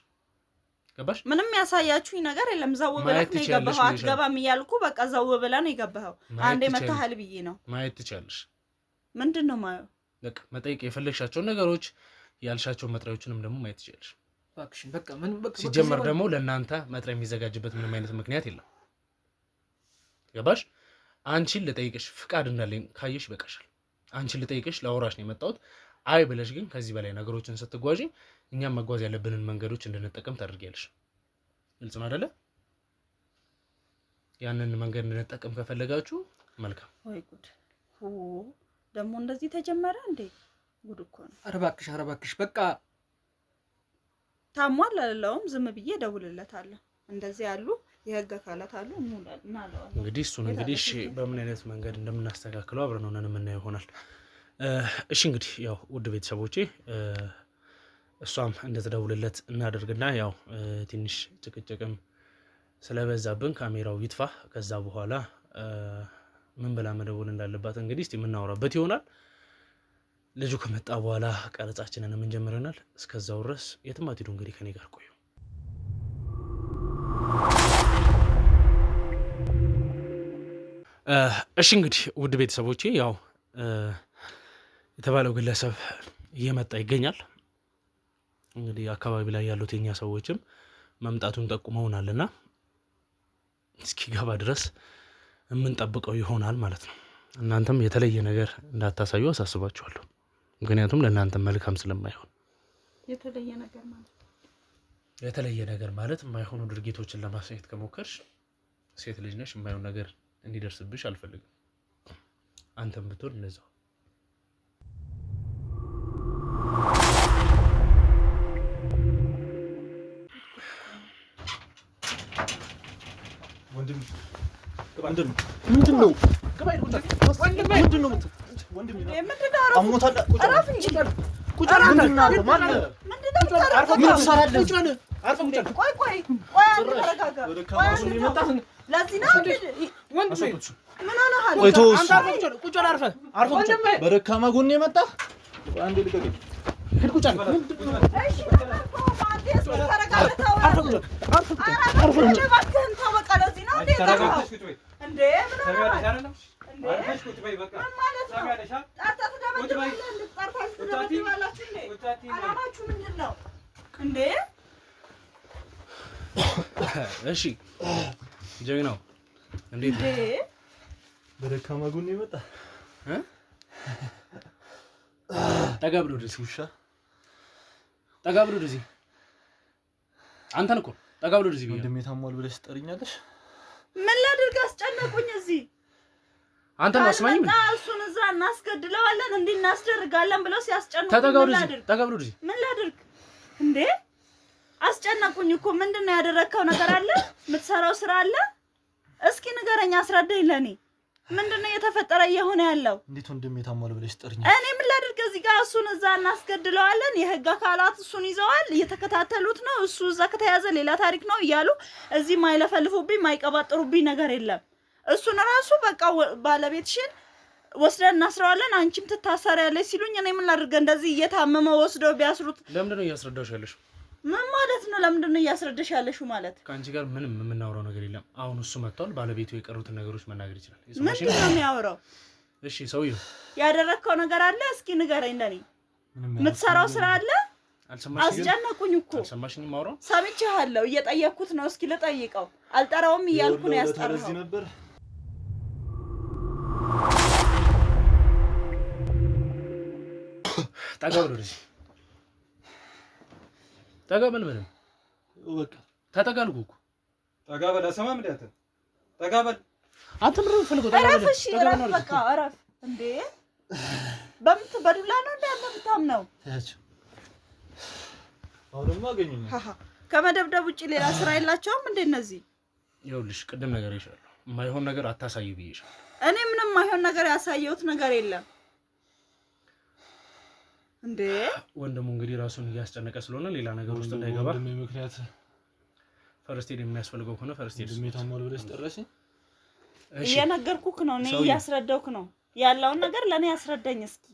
ገባሽ? ምንም ያሳያችሁኝ ነገር የለም። ዘው ብለህ ነው የገባኸው። አትገባም እያልኩ በቃ ዘው ብለህ ነው የገባኸው። አንዴ መታሃል ብዬ ነው። ማየት ትችያለሽ። ምንድን ነው ማየው? በቃ መጠየቅ የፈለግሻቸውን ነገሮች ያልሻቸውን መጥሪያዎችንም ደግሞ ማየት ትችያለሽ። እባክሽን በቃ ምን በቃ ሲጀመር ደግሞ ለእናንተ መጥሪያ የሚዘጋጅበት ምንም አይነት ምክንያት የለም። ገባሽ? አንቺን ልጠይቅሽ ፍቃድ እንዳለኝ ካየሽ ይበቃሻል። አንቺን ልጠይቅሽ ለአውራሽ ነው የመጣሁት። አይ ብለሽ ግን ከዚህ በላይ ነገሮችን ስትጓዢ እኛም መጓዝ ያለብንን መንገዶች እንድንጠቀም ታደርጊያለሽ። ግልጽ ነው አይደለ? ያንን መንገድ እንድንጠቀም ከፈለጋችሁ መልካም። ወይ ጉድ! ደግሞ እንደዚህ ተጀመረ እንዴ? ጉድ እኮ ነው። ኧረ እባክሽ በቃ ታሟል አላለውም። ዝም ብዬ እደውልለታለሁ። እንደዚህ ያሉ የህግ አካላት አሉ እናለዋለን። እንግዲህ እሱን እንግዲህ እሺ በምን አይነት መንገድ እንደምናስተካክለው አብረን ሆነን የምናየው ይሆናል። እሺ እንግዲህ ያው ውድ ቤተሰቦቼ እሷም እንደተደውልለት እናደርግና ያው ትንሽ ጭቅጭቅም ስለበዛብን ካሜራው ይጥፋ። ከዛ በኋላ ምን ብላ መደወል እንዳለባት እንግዲህ እስቲ የምናወራበት ይሆናል። ልጁ ከመጣ በኋላ ቀረጻችንን የምንጀምር ይሆናል። እስከዛው ድረስ የትም አትሄዱ። እንግዲህ ከኔ ጋር ቆዩ። እሺ እንግዲህ ውድ ቤተሰቦቼ ያው የተባለው ግለሰብ እየመጣ ይገኛል። እንግዲህ አካባቢ ላይ ያሉት የኛ ሰዎችም መምጣቱን ጠቁመውናልና እስኪገባ ድረስ የምንጠብቀው ይሆናል ማለት ነው። እናንተም የተለየ ነገር እንዳታሳዩ አሳስባችኋለሁ። ምክንያቱም ለእናንተ መልካም ስለማይሆን የተለየ ነገር ማለት የማይሆኑ ድርጊቶችን ለማሳየት ከሞከርሽ ሴት ልጅ ነሽ፣ የማይሆን ነገር እንዲደርስብሽ አልፈልግም። አንተም ብትሆን እንደዛው። በደካማ ጎን የመጣ አንዴ ልቀቀኝ። እሺ ጀግናው እንዴት በደካማ ጎን የመጣ ጠጋ ብሎ ወደዚህ ውሻ ጠጋ ብሎ ወደዚህ አንተን እኮ ጠጋ ብሎ ወደዚህ ወንድሜ ታሟል ብለሽ ትጠሪኛለሽ? ምን ላድርግ? አስጨነቁኝ። እዚህ አንተን አስማኝ ምን እሱን እዛ እናስገድለዋለን እንዲህ እናስደርጋለን ብለው ሲያስጨንቁኝ ጠጋ ብሎ ወደዚህ ምን ላድርግ እንዴ? አስጨነቁኝ እኮ። ምንድነው ያደረከው ነገር አለ? የምትሰራው ስራ አለ? እስኪ ንገረኝ፣ አስረዳኝ። ለኔ ምንድነው የተፈጠረ የሆነ ያለው? እንዴት ወንድሜ ታሟል ብለሽ ትጠሪኛለሽ? እኔ ምን ላድርግ? እዚህ ጋር እሱን እዛ እናስገድለዋለን፣ የህግ አካላት እሱን ይዘዋል፣ እየተከታተሉት ነው። እሱ እዛ ከተያዘ ሌላ ታሪክ ነው እያሉ እዚህ ማይለፈልፉብኝ ማይቀባጥሩብኝ ነገር የለም። እሱን ራሱ በቃ ባለቤትሽን ወስደን እናስረዋለን፣ አንቺም ትታሰሪያለሽ ሲሉኝ እኔ ምን ላድርግ? እንደዚህ እየታመመ ወስደው ቢያስሩት ለምንድነው እያስረዳሽ ያለሽ? ምን ማለት ነው? ለምንድነው እያስረዳሽ ያለሽው ማለት? ከአንቺ ጋር ምንም የምናወራው ነገር የለም። አሁን እሱ መጥቷል። ባለቤቱ የቀሩትን ነገሮች መናገር ይችላል። ምንድን ነው የሚያወራው? እሺ ሰውዬው ያደረከው ነገር አለ? እስኪ ንገረኝ። ለኔ የምትሰራው ስራ አለ? አስጨነቁኝ እኮ። አልሰማሽኝም? ማውራው ሰምቼሃለሁ። እየጠየቅኩት ነው። እስኪ ልጠይቀው። አልጠራውም እያልኩ ነው ያስጠራው። ነበር ጠጋ ብሎ ወደዚህ ጠጋ በል። ምንም በቃ ተጠጋልኩ እኮ ጠጋ በል። አሰማም እንዴት ጠጋ በል። አትምሩ ፈልጎ ጠጋ በል። እሺ እረፍ፣ በቃ እረፍ። እንዴ በዱላ ነው እንዴ አንተ ነው? ታያቸው አሁንማ አገኙኝ። ከመደብደብ ውጪ ሌላ ስራ የላቸውም እንዴ እነዚህ? ይኸውልሽ ቅድም ነገር ይሻላል። የማይሆን ነገር አታሳይ ብዬሻለሁ። እኔ ምንም የማይሆን ነገር ያሳየሁት ነገር የለም። እንዴ ወንድሙ እንግዲህ ራሱን እያስጨነቀ ስለሆነ ሌላ ነገር ውስጥ እንዳይገባ ወንድሜ ምክንያት ፈርስት ኤድ የሚያስፈልገው ከሆነ ፈርስት ኤድ ወንድሜ ታሟል ብለሽ ጠራሽኝ። እየነገርኩህ ነው። እኔ እያስረዳሁህ ነው ያለውን ነገር ለኔ ያስረዳኝ እስኪ።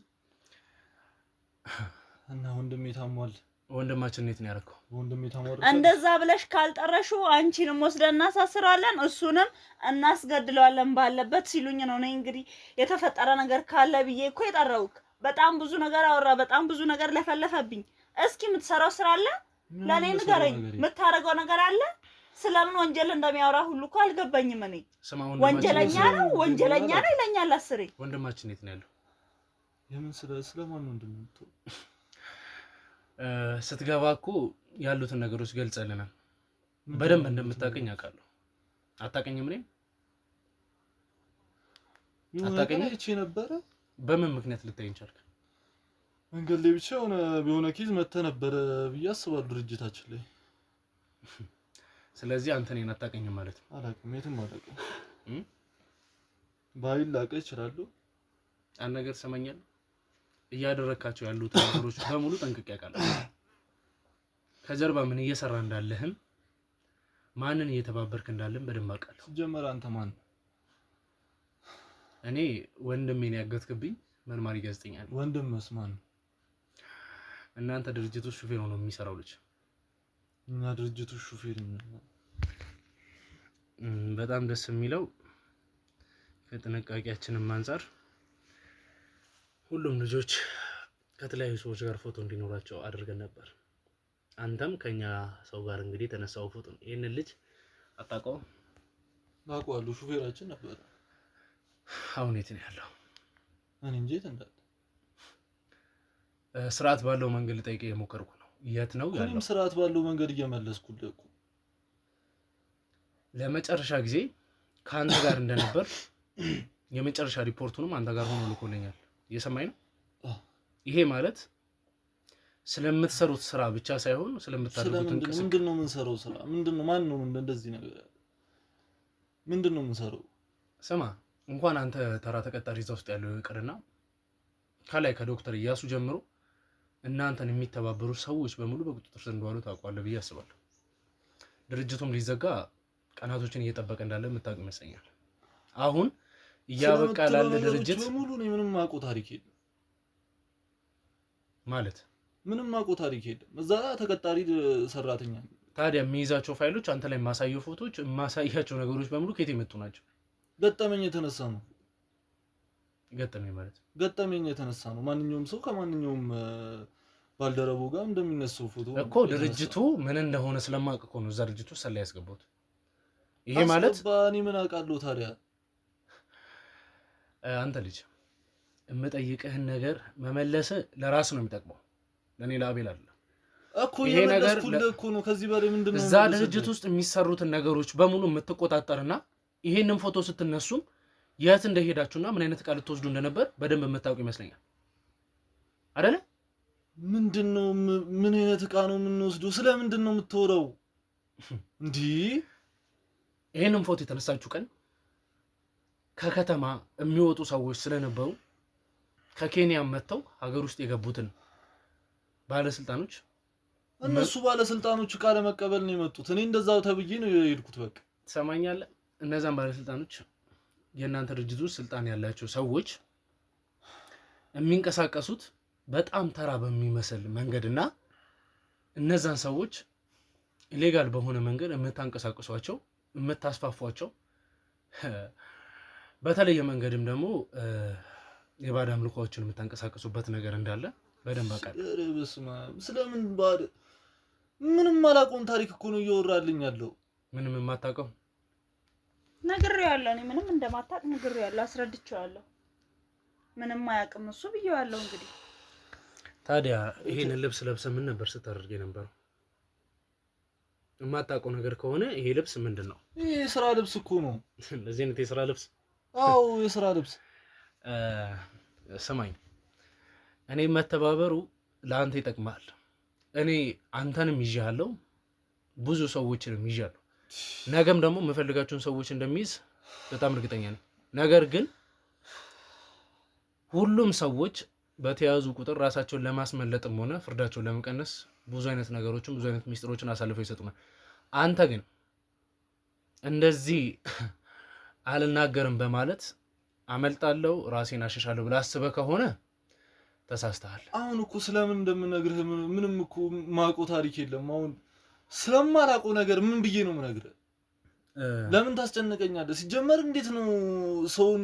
እና ወንድሜ ታሟል። ወንድማችን እንዴት ነው ያደረከው? ወንድሜ ታሟል። እንደዛ ብለሽ ካልጠረሹ አንቺንም ወስደን እናሳስረዋለን፣ እሱንም እናስገድለዋለን ባለበት ሲሉኝ ነው። እኔ እንግዲህ የተፈጠረ ነገር ካለ ብዬ እኮ የጠራሁህ። በጣም ብዙ ነገር አወራ፣ በጣም ብዙ ነገር ለፈለፈብኝ። እስኪ የምትሰራው ስራ አለ? ለኔ ንገረኝ። የምታረገው ነገር አለ? ስለምን ወንጀል እንደሚያወራ ሁሉ እኮ አልገባኝም። እኔ ወንጀለኛ ነው ይለኛል አስሬ። ወንድማችን የት ነው ያለው? የምን ስለማን ነው እንደምትው? ስትገባ እኮ ያሉትን ነገሮች ገልጸልናል። በደንብ እንደምታቀኝ አውቃለሁ። አታቀኝም? እኔ አታውቀኝም? አይቼ ነበረ። በምን ምክንያት ልታይኝ ቻልክ? መንገድ ላይ ብቻ የሆነ ኬዝ መተህ ነበረ ብዬ አስባለሁ ድርጅታችን ላይ። ስለዚህ አንተ እኔን አታውቀኝም ማለት ነው? አላውቅም፣ የትም አላውቅም። ባይል ላውቅህ እችላለሁ። አንድ ነገር ሰማኛለሁ። እያደረካቸው ያሉት ነገሮች በሙሉ ጠንቅቄ አውቃለሁ። ከጀርባ ምን እየሰራ እንዳለህም ማንን እየተባበርክ እንዳለም በደንብ አውቃለሁ። ሲጀመር አንተ ማን? እኔ ወንድሜን ያገትክብኝ መርማሪ ጋዜጠኛ ነኝ። ወንድምስ ማን? እናንተ ድርጅት ውስጥ ሹፌር ሆኖ የሚሰራው ልጅ። እኛ ድርጅቱ ሹፌር ነው። በጣም ደስ የሚለው ከጥንቃቄያችንም አንፃር ሁሉም ልጆች ከተለያዩ ሰዎች ጋር ፎቶ እንዲኖራቸው አድርገን ነበር። አንተም ከኛ ሰው ጋር እንግዲህ የተነሳው ፎቶ ነው። ይሄንን ልጅ አታውቀውም? አውቀዋለሁ፣ ሹፌራችን ነበር። አሁን የት ነው ያለው? እኔ እንጂ የት እንዳለ ስርዓት ባለው መንገድ ልጠይቅህ የሞከርኩ ነው። የት ነው ያለው? እኔም ስርዓት ባለው መንገድ እየመለስኩልህ እኮ። ለመጨረሻ ጊዜ ከአንተ ጋር እንደነበር የመጨረሻ ሪፖርቱንም አንተ ጋር ሆኖ ልኮልኛል። እየሰማኝ ነው? ይሄ ማለት ስለምትሰሩት ስራ ብቻ ሳይሆን ስለምታደርጉት እንቅስቃሴ። ምንድነው የምንሰራው ስራ? ምንድነው? ማን ነው እንደዚህ ነገር? ምንድነው የምንሰራው? ስማ፣ እንኳን አንተ ተራ ተቀጣሪ እዛ ውስጥ ያለው ይቅርና ከላይ ከዶክተር እያሱ ጀምሮ እናንተን የሚተባበሩ ሰዎች በሙሉ በቁጥጥር ስር እንደዋሉ ታውቃለህ ብዬ አስባለሁ። ድርጅቱም ሊዘጋ ቀናቶችን እየጠበቀ እንዳለ የምታውቅ ይመስለኛል። አሁን እያበቃ ላለ ድርጅት በሙሉ ነው። ምንም ማውቀው ታሪክ የለም ማለት ምንም ማውቀው ታሪክ የለም። እዛ ተቀጣሪ ሰራተኛ። ታዲያ የሚይዛቸው ፋይሎች፣ አንተ ላይ የማሳየው ፎቶዎች፣ የማሳያቸው ነገሮች በሙሉ ከየት የመጡ ናቸው? ገጠመኝ የተነሳ ነው። ገጠመኝ ማለት ገጠመኝ የተነሳ ነው። ማንኛውም ሰው ከማንኛውም ባልደረቡ ጋር እንደሚነሳው ፎቶ እኮ ድርጅቱ ምን እንደሆነ ስለማውቅ እኮ ነው እዛ ድርጅቱ ውስጥ ሰላይ ያስገባሁት። ይሄ ማለት እኔ ምን አውቃለሁ ታዲያ? አንተ ልጅ የምጠይቅህን ነገር መመለስ ለራስ ነው የሚጠቅመው፣ ለኔ ለአቤል አይደለም እኮ። ይሄ ነገር እኮ ነው። ከዚህ በላይ ምንድነው? እዛ ድርጅት ውስጥ የሚሰሩትን ነገሮች በሙሉ የምትቆጣጠርና ይሄንን ፎቶ ስትነሱም የት እንደሄዳችሁና ምን አይነት ቃል ልትወስዱ እንደነበር በደንብ የምታውቁ ይመስለኛል አይደለ? ምንድነው? ምን አይነት ዕቃ ነው የምንወስደው? ስለምንድን ነው የምትወራው? እንዴ ይሄንን ፎቶ የተነሳችሁ ቀን ከከተማ የሚወጡ ሰዎች ስለነበሩ ከኬንያ መጥተው ሀገር ውስጥ የገቡትን ባለስልጣኖች እነሱ ባለስልጣኖች ዕቃ ለመቀበል ነው የመጡት። እኔ እንደዛው ተብዬ ነው የሄድኩት። በቃ ትሰማኛለህ? እነዛን ባለስልጣኖች የእናንተ ድርጅት ውስጥ ስልጣን ያላቸው ሰዎች የሚንቀሳቀሱት በጣም ተራ በሚመስል መንገድና እነዛን ሰዎች ኢሌጋል በሆነ መንገድ የምታንቀሳቅሷቸው የምታስፋፏቸው በተለየ መንገድም ደግሞ የባዕድ አምልኮዎችን የምታንቀሳቅሱበት ነገር እንዳለ በደንብ አውቃለሁ። ኧረ በስመ አብ! ስለምን ባዕድ? ምንም አላውቀውም ታሪክ እኮ ነው እያወራልኝ ያለው። ምንም የማታውቀው? ነግሬዋለሁ። እኔ ምንም እንደማታውቅ ነግሬዋለሁ፣ አስረድቼዋለሁ። ምንም አያውቅም እሱ ብዬዋለሁ። እንግዲህ ታዲያ ይሄንን ልብስ ለብሰህ ምን ነበር ስታደርግ የነበረው? የማታውቀው ነገር ከሆነ ይሄ ልብስ ምንድን ነው? ይሄ የስራ ልብስ እኮ ነው። እንደዚህ አይነት የስራ ልብስ? አዎ የስራ ልብስ። ስማኝ፣ እኔ መተባበሩ ለአንተ ይጠቅማል። እኔ አንተንም ይዣለሁ፣ ብዙ ሰዎችንም ይዣለሁ። ነገም ደግሞ የምፈልጋቸውን ሰዎች እንደሚይዝ በጣም እርግጠኛ ነኝ። ነገር ግን ሁሉም ሰዎች በተያዙ ቁጥር ራሳቸውን ለማስመለጥም ሆነ ፍርዳቸውን ለመቀነስ ብዙ አይነት ነገሮችን ብዙ አይነት ሚስጥሮችን አሳልፈው ይሰጡናል። አንተ ግን እንደዚህ አልናገርም በማለት አመልጣለሁ ራሴን አሸሻለሁ ብለህ አስበህ ከሆነ ተሳስተሃል። አሁን እኮ ስለምን እንደምነግርህ ምንም እኮ ማውቀው ታሪክ የለም። አሁን ስለማላውቀው ነገር ምን ብዬ ነው የምነግርህ? ለምን ታስጨንቀኛለህ? ሲጀመር እንዴት ነው ሰውን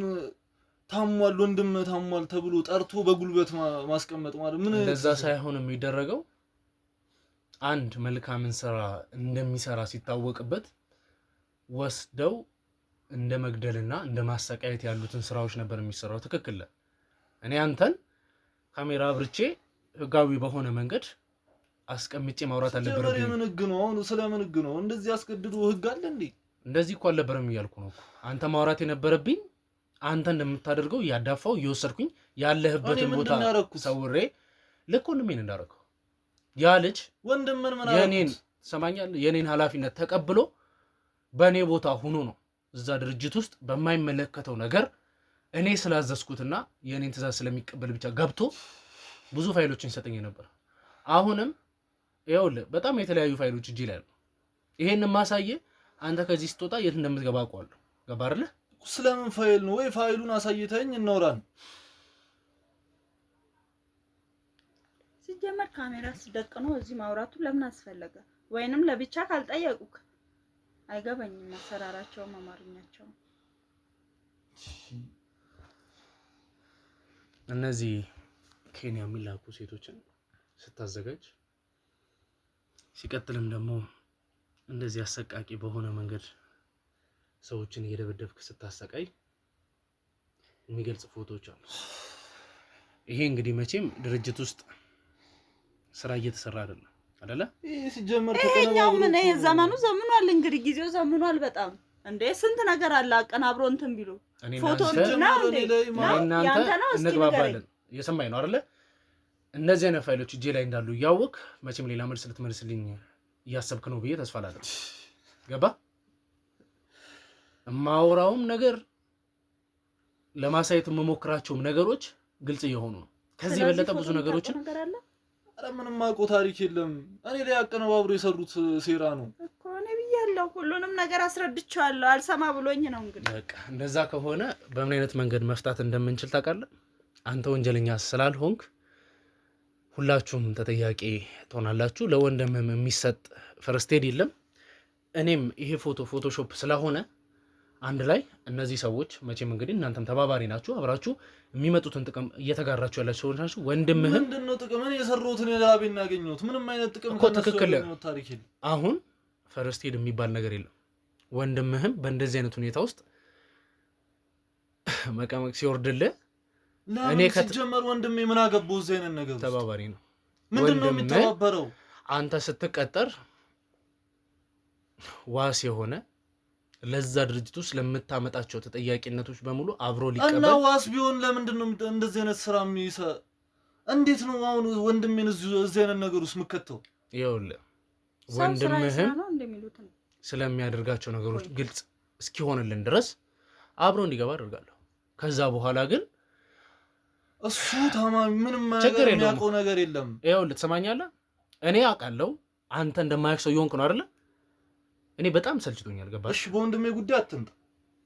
ታሟል ወንድም ታሟል ተብሎ ጠርቶ በጉልበት ማስቀመጥ ማለት ምን? እንደዛ ሳይሆን የሚደረገው አንድ መልካምን ስራ እንደሚሰራ ሲታወቅበት ወስደው እንደ መግደልና እንደ ማሰቃየት ያሉትን ስራዎች ነበር የሚሰራው። ትክክል። እኔ አንተን ካሜራ አብርቼ ህጋዊ በሆነ መንገድ አስቀምጬ ማውራት አልነበረብኝ። ምን ህግ ነው? አሁን ስለምን ህግ ነው? እንደዚህ አስገድዶ ህግ አለ እንዴ? እንደዚህ እኮ አልነበረም እያልኩ ነው። አንተ ማውራት የነበረብኝ አንተ እንደምታደርገው ያዳፋው እየወሰድኩኝ ያለህበትን ቦታ ሰውሬ ልክ ወንድሜን እንዳደረገው ያ ልጅ ወንድምን ምን የኔን ሰማኛለህ የኔን ኃላፊነት ተቀብሎ በእኔ ቦታ ሆኖ ነው እዛ ድርጅት ውስጥ በማይመለከተው ነገር እኔ ስላዘዝኩትና የኔን ትእዛዝ ስለሚቀበል ብቻ ገብቶ ብዙ ፋይሎችን ይሰጠኝ ነበር። አሁንም ይኸውልህ በጣም የተለያዩ ፋይሎች እጄ ላይ አሉ። ይሄንን ማሳየህ አንተ ከዚህ ስትወጣ የት እንደምትገባ አውቀዋለሁ። ገባ አይደለ? ስለምን ፋይል ነው ወይ ፋይሉን አሳይተኝ እናውራን። ሲጀመር ካሜራ ሲደቅኖ እዚህ ማውራቱ ለምን አስፈለገ? ወይንም ለብቻ ካልጠየቁክ አይገባኝም። አሰራራቸውም አማርኛቸው እነዚህ ኬንያ የሚላኩ ሴቶችን ስታዘጋጅ ሲቀጥልም ደግሞ እንደዚህ አሰቃቂ በሆነ መንገድ ሰዎችን እየደበደብክ ስታሰቃይ የሚገልጽ ፎቶዎች አሉ። ይሄ እንግዲህ መቼም ድርጅት ውስጥ ስራ እየተሰራ አይደለ? ይሄ ሲጀመር ተቀናባው ምን ዘመኑ ዘመኗል። እንግዲህ ጊዜው ዘመኗል በጣም እንዴ ስንት ነገር አለ አቀናብሮ እንትን ቢሉ ፎቶ ነው እናንተ እንግባባለን። እየሰማኝ ነው አይደለ? እነዚህ አይነት ፋይሎች እጄ ላይ እንዳሉ እያወቅ መቼም ሌላ መልስ ልትመልስልኝ እያሰብክ ነው ብዬ ተስፋ አላደርግም። ገባ? ማውራውም ነገር ለማሳየት የምሞክራቸውም ነገሮች ግልጽ እየሆኑ ነው። ከዚህ የበለጠ ብዙ ነገሮችን አረ ምንም አውቀው ታሪክ የለም። እኔ ላይ አቀነባብሮ የሰሩት ሴራ ነው እኮ እኔ ብያለሁ። ሁሉንም ነገር አስረድቻለሁ። አልሰማ ብሎኝ ነው እንግዲህ። በቃ እንደዛ ከሆነ በምን አይነት መንገድ መፍታት እንደምንችል ታውቃለህ? አንተ ወንጀለኛ ስላልሆንክ ሁላችሁም ተጠያቂ ትሆናላችሁ። ለወንድምም የሚሰጥ ፈርስት ኤድ የለም። እኔም ይሄ ፎቶሾፕ ስለሆነ አንድ ላይ እነዚህ ሰዎች መቼም እንግዲህ እናንተም ተባባሪ ናችሁ። አብራችሁ የሚመጡትን ጥቅም እየተጋራችሁ ያላችሁ ሰዎች ናችሁ። ወንድምህም ምንድነው ጥቅም? እኔ የሰራሁትን የላቤ እናገኘሁት ምንም አይነት ጥቅም እኮ ትክክል። አሁን ፈርስት ኤድ የሚባል ነገር የለም። ወንድምህም በእንደዚህ አይነት ሁኔታ ውስጥ መቀመቅ ሲወርድልህ እኔ ከተጀመረ ወንድሜ ምን አገባው? እዚህ አይነት ነገር ተባባሪ ነው። ምንድነው የሚተባበረው? አንተ ስትቀጠር ዋስ የሆነ ለዛ ድርጅት ውስጥ ለምታመጣቸው ተጠያቂነቶች በሙሉ አብሮ ሊቀበል እና ዋስ ቢሆን ለምንድነው እንደዚህ አይነት ስራ የሚሰራ? እንዴት ነው አሁን ወንድሜን እዚህ አይነት ነገር ውስጥ ምከተው? ይኸውልህ ወንድምህም ስለሚያደርጋቸው ነገሮች ግልጽ እስኪሆንልን ድረስ አብሮ እንዲገባ አደርጋለሁ። ከዛ በኋላ ግን እሱ ታማሚ ምንም ነገር የሚያውቀው ነገር የለም። ይኸውልህ ትሰማኛለህ? እኔ አውቃለሁ አንተ እንደማያውቅ ሰው ይሆንክ ነው አይደለ? እኔ በጣም ሰልችቶኛል። ገባህ? እሺ በወንድሜ ጉዳይ አትምጣ።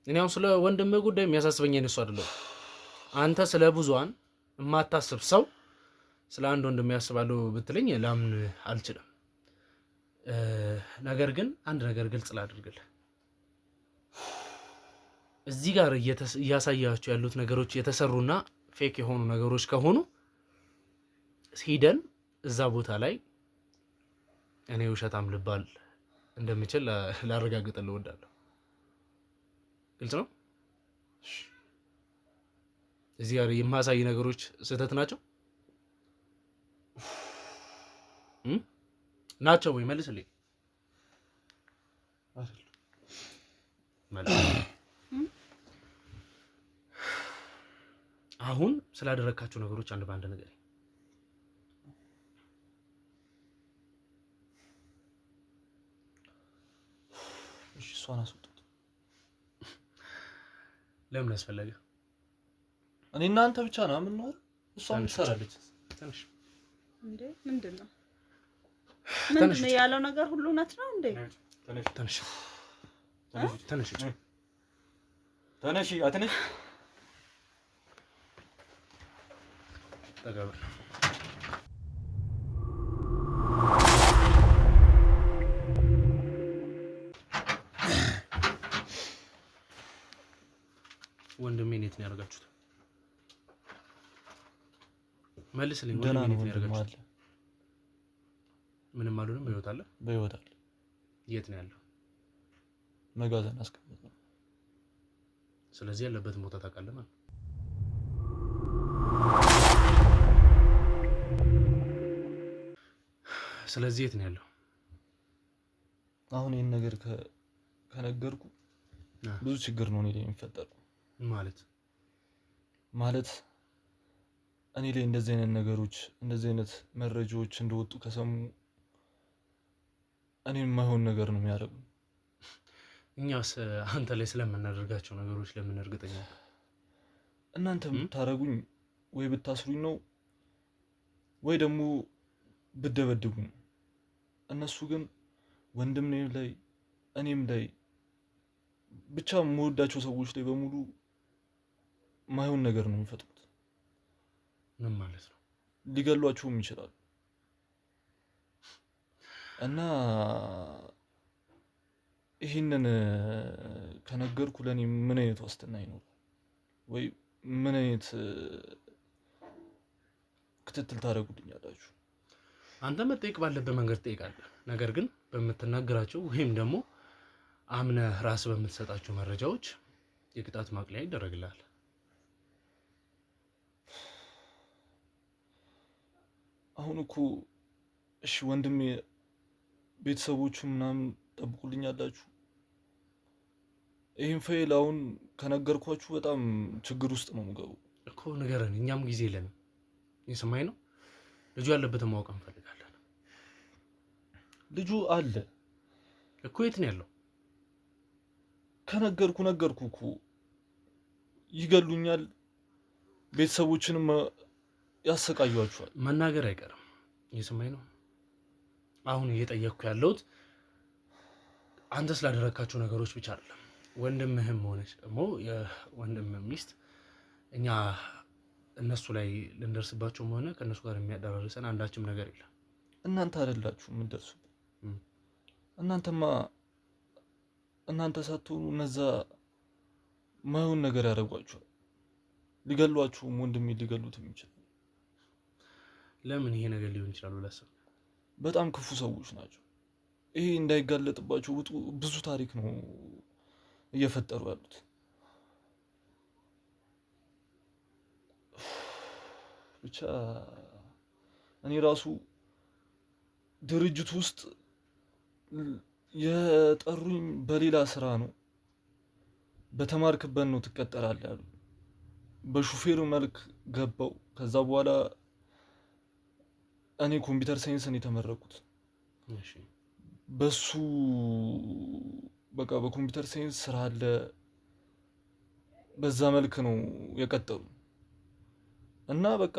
እኔ አሁን ስለ ወንድሜ ጉዳይ የሚያሳስበኝ እሱ አይደለም። አንተ ስለ ብዙሃን የማታስብ ሰው ስለ አንድ ወንድሜ ያስባለሁ ብትለኝ ላምን አልችልም። ነገር ግን አንድ ነገር ግልጽ ላድርግልህ። እዚህ ጋር እያሳያችሁ ያሉት ነገሮች የተሰሩና ፌክ የሆኑ ነገሮች ከሆኑ ሂደን እዛ ቦታ ላይ እኔ ውሸታም ልባል እንደምችል ላረጋግጥልህ እወዳለሁ። ግልጽ ነው? እዚህ ጋር የማሳይ ነገሮች ስህተት ናቸው ወይ? መልስልኝ። አሁን ስላደረካቸው ነገሮች አንድ ባንድ ነገር እሷን አስወጡት። ለምን አስፈለገ? እኔ እናንተ ብቻ ነው የምንኖር። እሷን ትሰራለች። ትንሽ እንዴ ምንድነው ያለው ነገር ሁሉ እውነት ነው እንዴ? ተነሽ አትነሽ ተጋባ ወንድሜን የት ነው ያደርጋችሁት? መልስልኝ። ወንድሜን የት ነው ያደርጋችሁት? ምንም አልሆነም። በህይወት አለ? በህይወት አለ። የት ነው ያለው? መጋዘን አስቀምጠው። ስለዚህ ያለበትን ቦታ ታውቃለህ ማለት። ስለዚህ የት ነው ያለው? አሁን ይሄን ነገር ከነገርኩ ብዙ ችግር ነው እኔ ላይ የሚፈጠረው። ማለት ማለት እኔ ላይ እንደዚህ አይነት ነገሮች እንደዚህ አይነት መረጃዎች እንደወጡ ከሰሙ እኔን የማይሆን ነገር ነው የሚያደርጉ። እኛስ አንተ ላይ ስለምናደርጋቸው ነገሮች ለምን እርግጠኛ? እናንተ ብታረጉኝ ወይ ብታስሩኝ ነው ወይ ደግሞ ብደበድቡኝ። እነሱ ግን ወንድም ላይ እኔም ላይ ብቻ የምወዳቸው ሰዎች ላይ በሙሉ ማይሆን ነገር ነው የሚፈጥሩት። ምን ማለት ነው? ሊገሏቸውም ይችላሉ። እና ይህንን ከነገርኩ ለእኔ ምን አይነት ዋስትና ይኖር ወይ ምን አይነት ክትትል ታደርጉልኛላችሁ? አንተ መጠየቅ ባለበት መንገድ ትጠይቃለህ። ነገር ግን በምትናገራቸው ወይም ደግሞ አምነህ ራስ በምትሰጣቸው መረጃዎች የቅጣት ማቅለያ ይደረግልሃል። አሁን እኮ እሺ ወንድሜ ቤተሰቦቹ ምናምን ጠብቁልኛላችሁ። ይህን ፋይል አሁን ከነገርኳችሁ በጣም ችግር ውስጥ ነው የምገቡ እኮ። ንገረን፣ እኛም ጊዜ የለንም። የሰማኝ ነው። ልጁ ያለበትን ማወቅ እንፈልጋለን። ልጁ አለ እኮ። የት ነው ያለው? ነገርኩ እኮ። ይገሉኛል፣ ቤተሰቦችንም ያሰቃዩአቸዋል። መናገር አይቀርም። የሰማኝ ነው። አሁን እየጠየቅኩ ያለሁት አንተ ስላደረካቸው ነገሮች ብቻ አይደለም። ወንድምህም ሆነች ደግሞ የወንድምህ ሚስት እኛ እነሱ ላይ ልንደርስባቸውም ሆነ ከእነሱ ጋር የሚያደራርሰን አንዳችም ነገር የለም። እናንተ አይደላችሁ የምትደርሱበት። እናንተ ሳትሆኑ እነዛ ማይሆን ነገር ያደርጓቸዋል። ሊገሏችሁም ወንድሜ ሊገሉትም ይችላል። ለምን ይሄ ነገር ሊሆን ይችላል ብለህ አሰብክ? በጣም ክፉ ሰዎች ናቸው። ይሄ እንዳይጋለጥባቸው ብዙ ታሪክ ነው እየፈጠሩ ያሉት። ብቻ እኔ ራሱ ድርጅት ውስጥ የጠሩኝ በሌላ ስራ ነው። በተማርክበት ነው ትቀጠራለህ ያሉ። በሹፌር መልክ ገባው። ከዛ በኋላ እኔ ኮምፒውተር ሳይንስን የተመረኩት በሱ በቃ በኮምፒውተር ሳይንስ ስራ አለ። በዛ መልክ ነው የቀጠሩ እና በቃ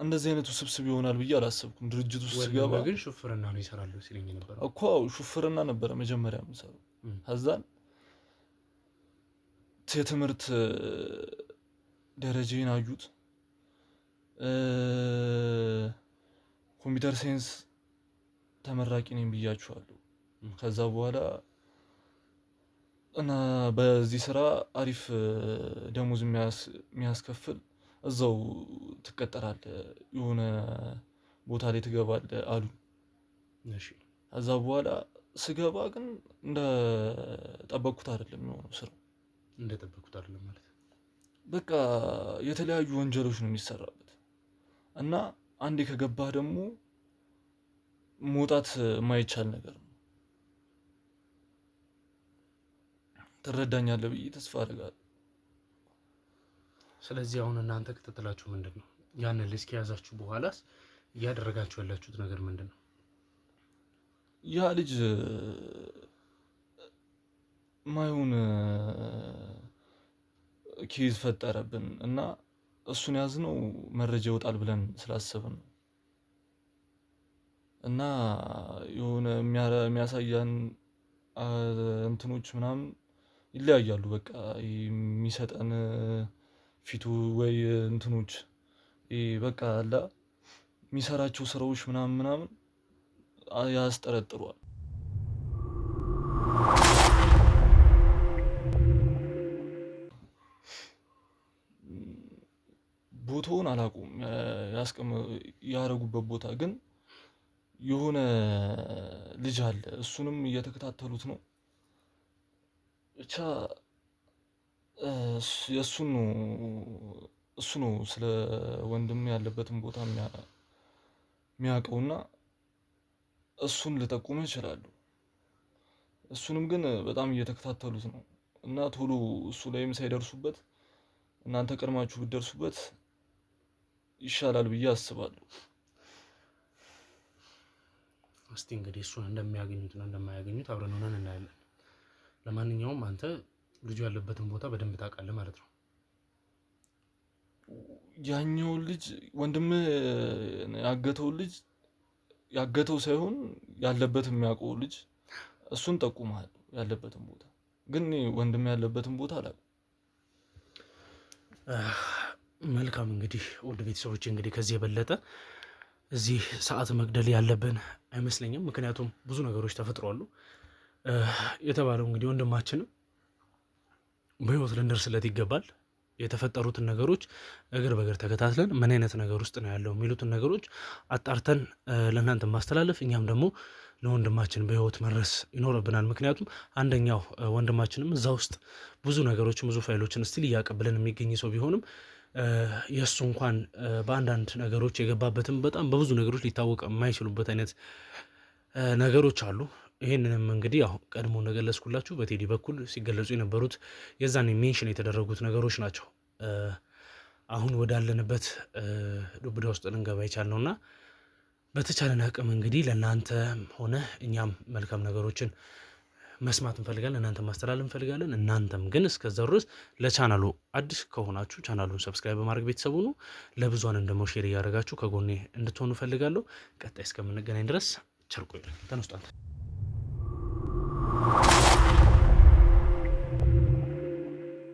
እንደዚህ አይነቱ ስብስብ ይሆናል ብዬ አላሰብኩም። ድርጅት ውስጥ ስገባ ግን ሹፍርና ነው ይሰራሉ ሲለኝ ነበር እኮ። ሹፍርና ነበረ መጀመሪያ የምሰራው። ከዛን የትምህርት ደረጃዬን አዩት። ኮምፒውተር ሳይንስ ተመራቂ ነኝ ብያችኋለሁ። ከዛ በኋላ እና በዚህ ስራ አሪፍ ደሞዝ የሚያስከፍል እዛው ትቀጠራለህ፣ የሆነ ቦታ ላይ ትገባለህ አሉ። ከዛ በኋላ ስገባ ግን እንደጠበቅኩት አይደለም የሆነው ስራው። እንደጠበቅኩት አይደለም ማለት በቃ የተለያዩ ወንጀሎች ነው የሚሰራበት እና አንዴ ከገባህ ደግሞ መውጣት የማይቻል ነገር ነው። ትረዳኛለህ ብዬ ተስፋ አደርጋለሁ። ስለዚህ አሁን እናንተ ክትትላችሁ ምንድን ነው? ያንን ልጅ ከያዛችሁ በኋላስ እያደረጋችሁ ያላችሁት ነገር ምንድን ነው? ያ ልጅ ማይሆን ኬዝ ፈጠረብን እና እሱን ያዝነው መረጃ ይወጣል ብለን ስላሰብን ነው። እና የሆነ የሚያሳያን እንትኖች ምናምን ይለያያሉ። በቃ የሚሰጠን ፊቱ ወይ እንትኖች በቃ አላ የሚሰራቸው ስራዎች ምናምን ያስጠረጥሯል። ቦታውን አላውቀውም ያረጉበት ቦታ ግን የሆነ ልጅ አለ። እሱንም እየተከታተሉት ነው። ብቻ እሱ ነው ስለ ወንድም ያለበትን ቦታ የሚያውቀውና እሱን ልጠቁምህ እችላለሁ። እሱንም ግን በጣም እየተከታተሉት ነው እና ቶሎ እሱ ላይም ሳይደርሱበት እናንተ ቀድማችሁ ብትደርሱበት ይሻላል ብዬ አስባለሁ። እስቲ እንግዲህ እሱን እንደሚያገኙትና እንደማያገኙት አብረን ሆነን እናያለን። ለማንኛውም አንተ ልጁ ያለበትን ቦታ በደንብ ታውቃለህ ማለት ነው። ያኛውን ልጅ ወንድምህ ያገተውን ልጅ ያገተው ሳይሆን ያለበትን የሚያውቀው ልጅ እሱን ጠቁመሃል ያለበትን ቦታ። ግን ወንድምህ ያለበትን ቦታ አላውቅም። መልካም እንግዲህ ውድ ቤተሰቦች እንግዲህ ከዚህ የበለጠ እዚህ ሰዓት መግደል ያለብን አይመስለኝም። ምክንያቱም ብዙ ነገሮች ተፈጥሯሉ። የተባለው እንግዲህ ወንድማችንም በህይወት ልንደርስለት ይገባል። የተፈጠሩትን ነገሮች እግር በእግር ተከታትለን ምን አይነት ነገር ውስጥ ነው ያለው የሚሉትን ነገሮች አጣርተን ለእናንተ ማስተላለፍ፣ እኛም ደግሞ ለወንድማችን በህይወት መድረስ ይኖርብናል። ምክንያቱም አንደኛው ወንድማችንም እዛ ውስጥ ብዙ ነገሮችን ብዙ ፋይሎችን ስቲል እያቀብለን የሚገኝ ሰው ቢሆንም የእሱ እንኳን በአንዳንድ ነገሮች የገባበትም በጣም በብዙ ነገሮች ሊታወቅ የማይችሉበት አይነት ነገሮች አሉ። ይህንንም እንግዲህ ያው ቀድሞ እንደገለጽኩላችሁ በቴዲ በኩል ሲገለጹ የነበሩት የዛን ሜንሽን የተደረጉት ነገሮች ናቸው አሁን ወዳለንበት ዱብዳ ውስጥ ልንገባ የቻልነው እና በተቻለን አቅም እንግዲህ ለእናንተ ሆነ እኛም መልካም ነገሮችን መስማት እንፈልጋለን፣ እናንተ ማስተላለፍ እንፈልጋለን። እናንተም ግን እስከዛው ድረስ ለቻናሉ አዲስ ከሆናችሁ ቻናሉን ሰብስክራይብ በማድረግ ቤተሰቡ ነው፣ ለብዙሃንም ደግሞ ሼር እያደረጋችሁ ከጎኔ እንድትሆኑ እፈልጋለሁ። ቀጣይ እስከምንገናኝ ድረስ ቸር ቆዩልኝ። ተነስቷል።